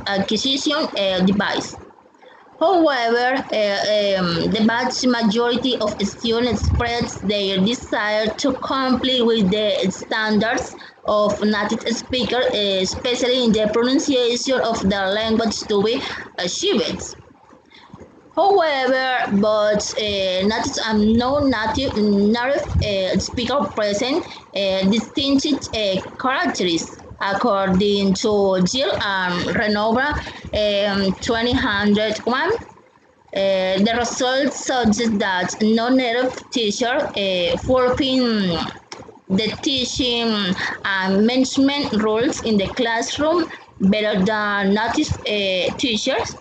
acquisition device. However, the vast majority of students express their desire to comply with the standards of native speakers, especially in the pronunciation of the language to be achieved. However, but native and non-native speaker present distinctive characteristics. According to Jill and Renova 2001, the results suggest that non-native teachers fulfill the teaching and management roles in the classroom better than native teachers.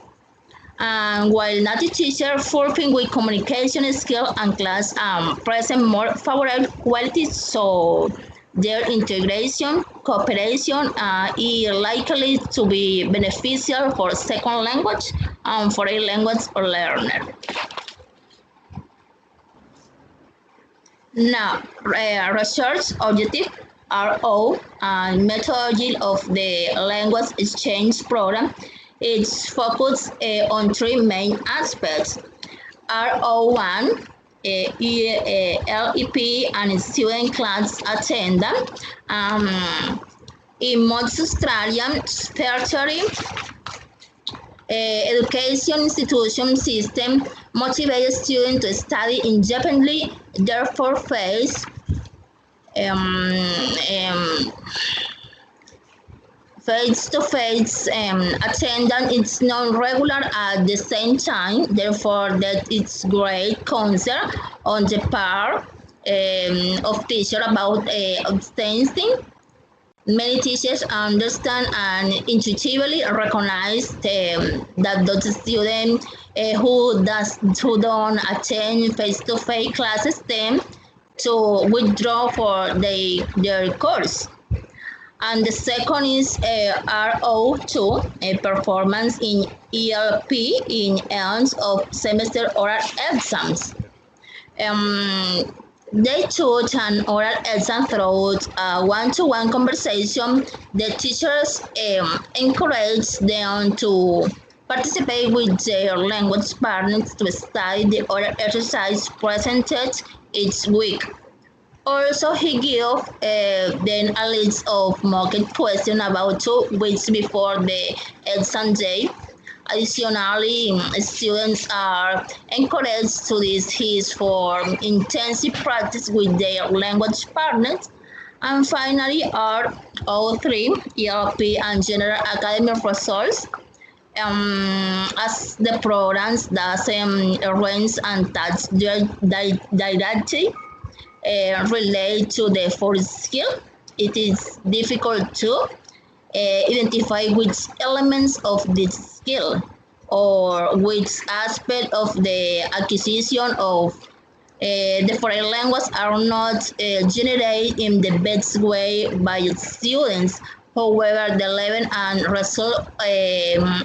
And while native teachers fulfill with communication skills and class present more favorable qualities, so their integration, cooperation is likely to be beneficial for second language and for a language learner. Now, research objective RO and methodology of the language exchange program is focused on three main aspects. RO1, LEP and student class attendance. In most Australian tertiary education institution system motivate students to study independently, therefore face-to-face attendance is non-regular at the same time, therefore that it's great concern on the part of teacher about abstaining. Many teachers understand and intuitively recognize that those students who don't attend face-to-face classes tend to withdraw for their course. And the second is RO2, performance in ELP in ends of semester oral exams. They taught an oral exam through a one-to-one conversation. The teachers encourage them to participate with their language partners to study the oral exercise presented each week. Also, he gave them a list of mock questions about 2 weeks before the exam day. Additionally, students are encouraged to use his for intensive practice with their language partners. And finally, RO3, ELP, and general academic results. as the programs doesn't arrange and touch directly relate to the first skill, it is difficult to identify which elements of this skill or which aspect of the acquisition of the foreign language are not generated in the best way by students. However, the level and result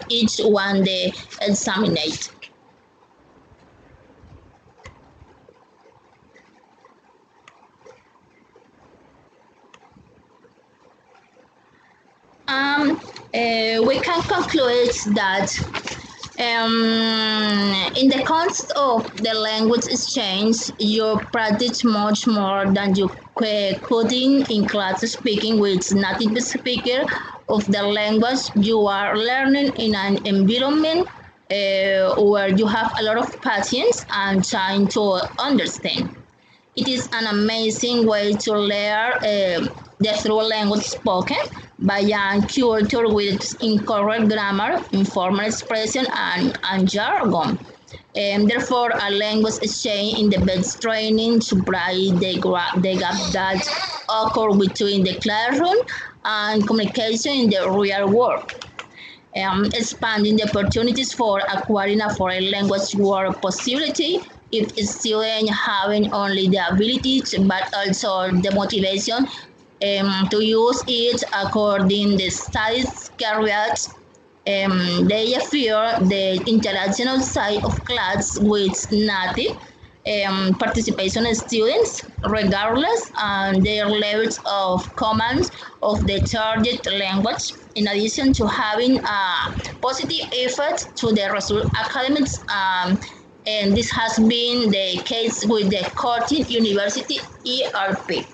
each one they examine. We can conclude that in the context of the language exchange, you practice much more than you could in class speaking with native speaker of the language. You are learning in an environment where you have a lot of patience and time to understand. It is an amazing way to learn the through language spoken by a culture with incorrect grammar, informal expression, and jargon. And therefore, a language exchange in the best training to bridge the gap that occurs between the classroom and communication in the real world. Expanding the opportunities for acquiring a foreign language work possibility if students having only the ability but also the motivation to use it according the studies careers. They fear the interaction outside of class with native participation students, regardless their levels of command of the target language, in addition to having a positive effect to the result academics. And this has been the case with the Curtin University ERP.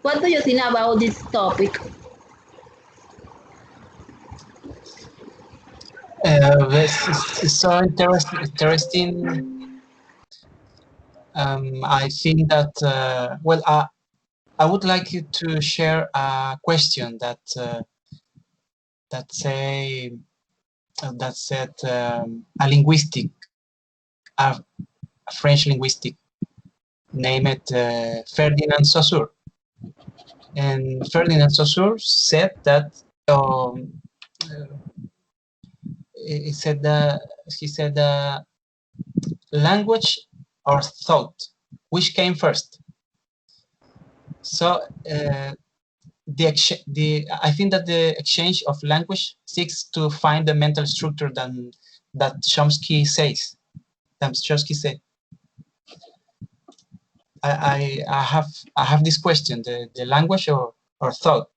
What do you think about this topic? This is so interesting. I think that, I would like you to share a question that say that said a linguistic, a French linguistic, named Ferdinand Saussure. And Ferdinand Saussure said that he said language or thought, which came first? So I think that the exchange of language seeks to find the mental structure that Chomsky says. Chomsky said. I have this question: the language or thought,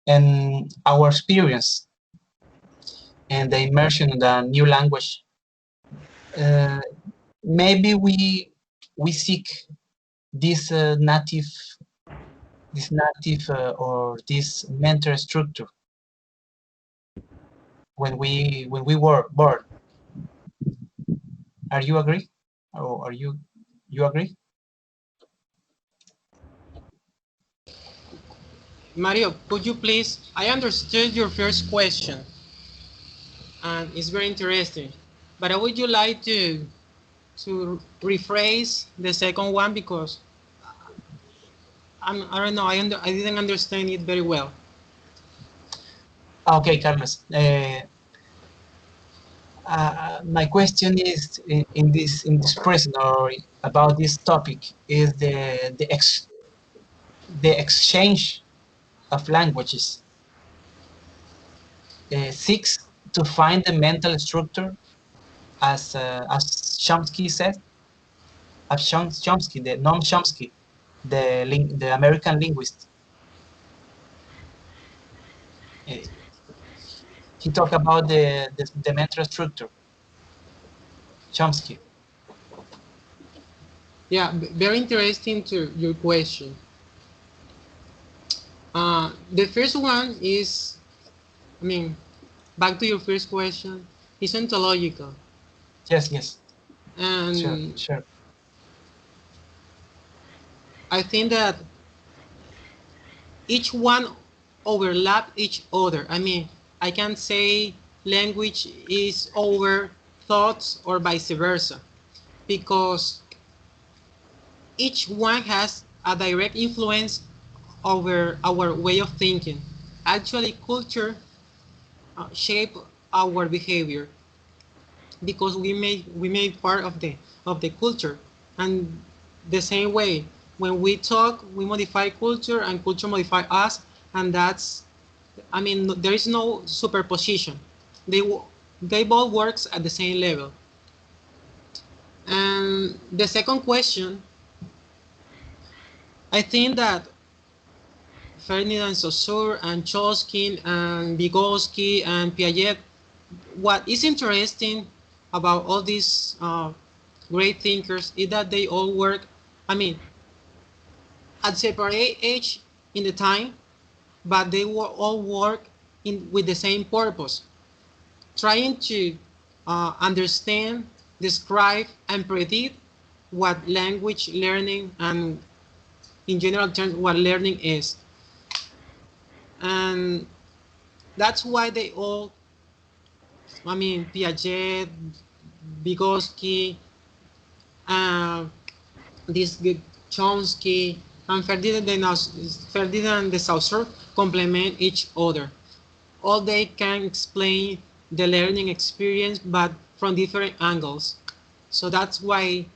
and our experience, and the immersion in the new language. Maybe we seek this native or this mental structure when we were born. Are you agree? Or are you agree? Mario, could you please, I understood your first question, and it's very interesting, but would you like to rephrase the second one, because I don't know, I didn't understand it very well. Okay, Carlos. My question is in this present, or about this topic, is the exchange of languages seeks to find the mental structure, as Chomsky said, Chomsky, the Noam Chomsky, the American linguist. He talked about the mental structure. Chomsky. Yeah, very interesting to your question. The first one is, back to your first question, is ontological. Yes. And sure. I think that each one overlap each other. I can say language is over thoughts or vice versa, because each one has a direct influence over our way of thinking. Actually, culture shape our behavior because we made part of the culture, and the same way when we talk, we modify culture and culture modify us, and that's, I mean, there is no superposition. They they both works at the same level. And the second question, I think that Ferdinand Saussure and Chomsky and Vygotsky and Piaget, what is interesting about all these great thinkers is that they all work, I mean, at separate age in the time, but they all work with the same purpose, trying to understand, describe, and predict what language learning and, in general terms, what learning is. And that's why they all, I mean, Piaget, Vygotsky, uh, this Chomsky, and Ferdinand de Saussure complement each other. All they can explain the learning experience, but from different angles. So that's why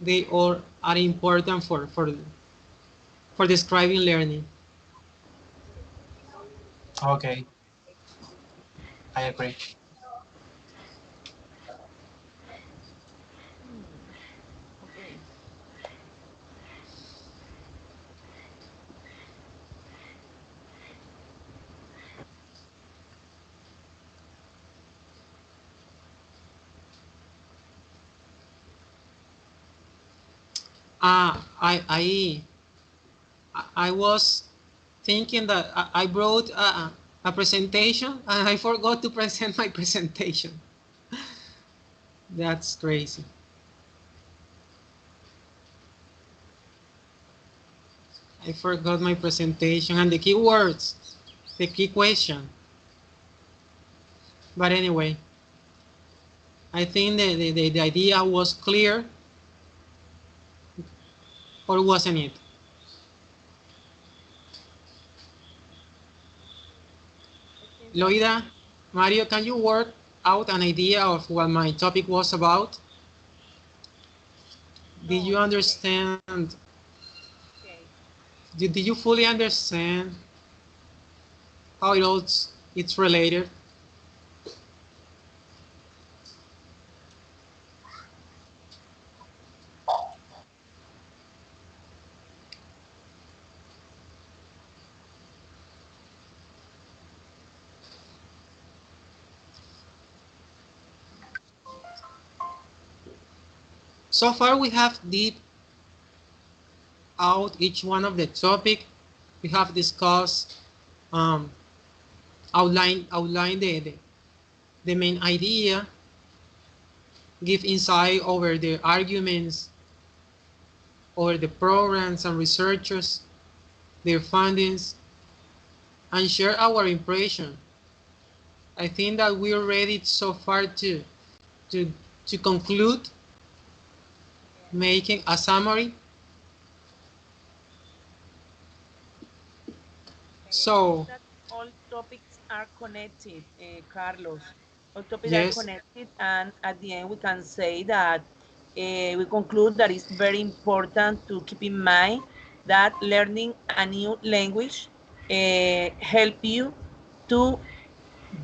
they all are important for describing learning. Okay, I agree. Okay. I was thinking that I brought a presentation and I forgot to present my presentation. That's crazy. I forgot my presentation and the keywords, the key question. But anyway, I think the idea was clear, or wasn't it? I think that Loida, Mario, can you work out an idea of what my topic was about? Did no, you it's okay. understand? Okay. Did you fully understand how it's related? So far, we have deep out each one of the topic. We have discussed, um, outline the main idea, give insight over the arguments, over the programs and researchers, their findings, and share our impression. I think that we're ready so far to, to conclude, Yeah. making a summary. Okay, I think So, that all topics are connected, Carlos. All topics are yes, connected, and at the end, we can say that we conclude that it's very important to keep in mind that learning a new language help you to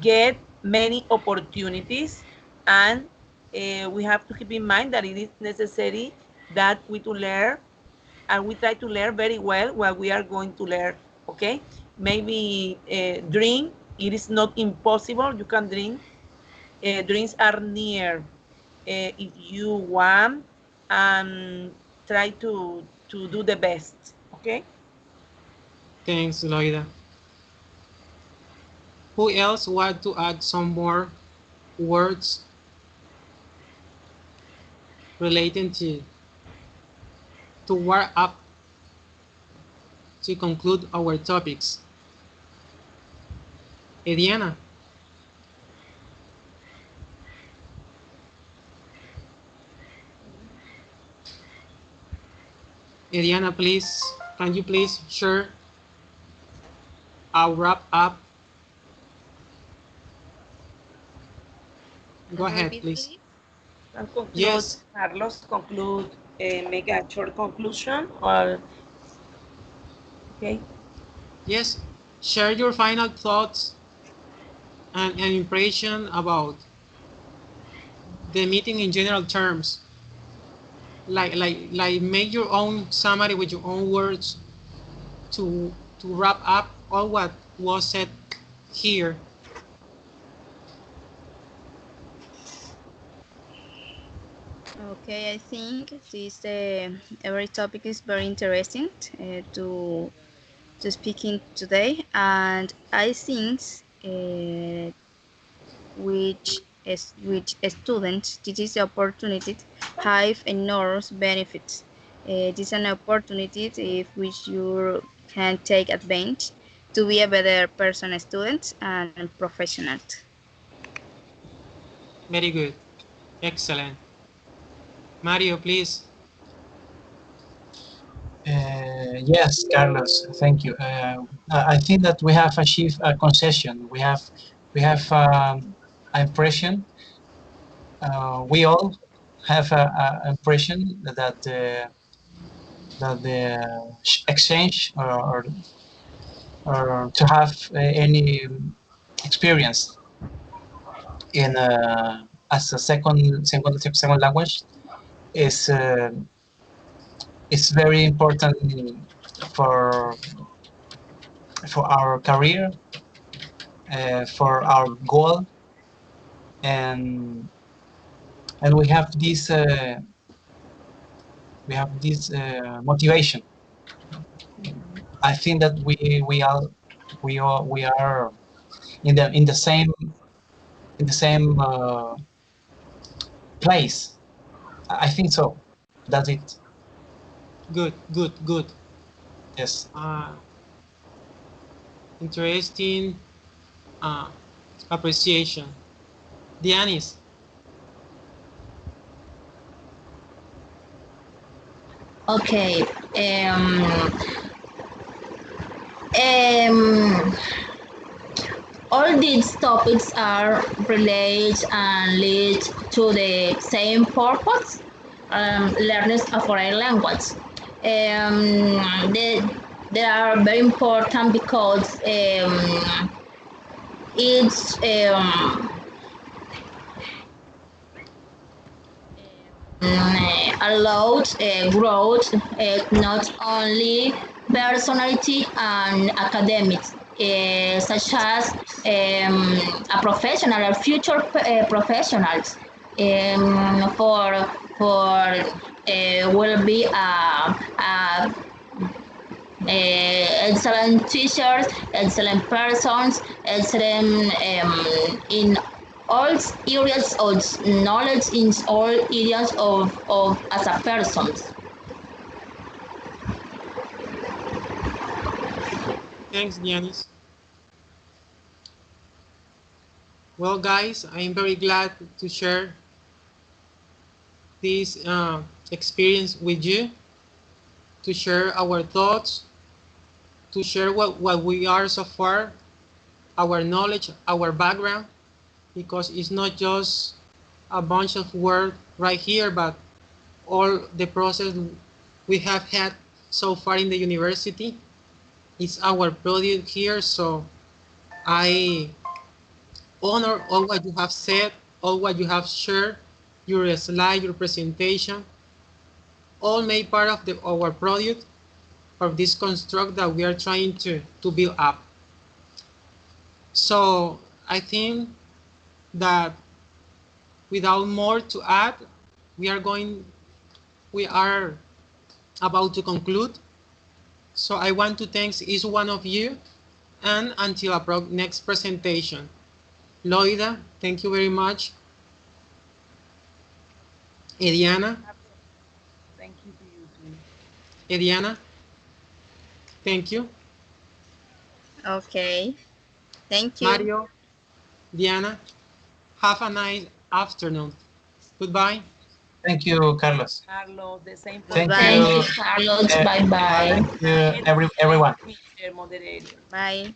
get many opportunities, and we have to keep in mind that it is necessary that we to learn, and we try to learn very well what we are going to learn. Okay, maybe drink, it is not impossible, you can drink. Drinks are near, if you want, and try to do the best. Okay. thanks, Loida. Who else want to add some more words relating to wrap up, to conclude our topics? Ediana? Diana, please, can you please share our wrap up? Go ahead, Repeat, please. please. And conclude, Yes. Carlos, conclude, make a short conclusion or, okay. Yes, share your final thoughts and impression about the meeting in general terms. Like make your own summary with your own words to wrap up all what was said here. Okay, I think this every topic is very interesting to speaking today, and I think which students this is the opportunity have enormous benefits. This is an opportunity if which you can take advantage to be a better person, student and professional. Very good. Excellent. Mario, please. Yes, Carlos, thank you. I think that we have achieved a concession. We have an impression. We all have an impression that the exchange or to have any experience in as a second language is very important for for our career, for our goal, and we have this motivation. I think that we are in the same place. I think so. That's it. Good, good, good. Yes. Interesting appreciation. Dianis. Okay. Um, all these topics are related and lead to the same purpose, learning a foreign language. They are very important because it's allowed growth, not only personality and academics, such as a professional or future professionals. For will be excellent teachers, excellent persons, excellent in all areas of knowledge in all areas of as a person. Thanks, Dianis. Well, guys, I'm very glad to share this experience with you, to share our thoughts, to share what we are so far, our knowledge, our background, because it's not just a bunch of words right here, but all the process we have had so far in the university. It's our product here, so I honor all what you have said, all what you have shared, your slide, your presentation, all made part of our product, of this construct that we are trying to build up. So I think that without more to add, we are about to conclude. So I want to thank each one of you, and until our next presentation. Loida, thank you very much. Ediana, Thank you to you too. Ediana, thank you. Okay, thank you. Mario, Diana, have a nice afternoon. Goodbye. Thank you, Carlos. Carlos, the same for Thank you. Thank you, you, Carlos. uh, Bye bye. thank you, everyone. Teacher, moderator. Bye.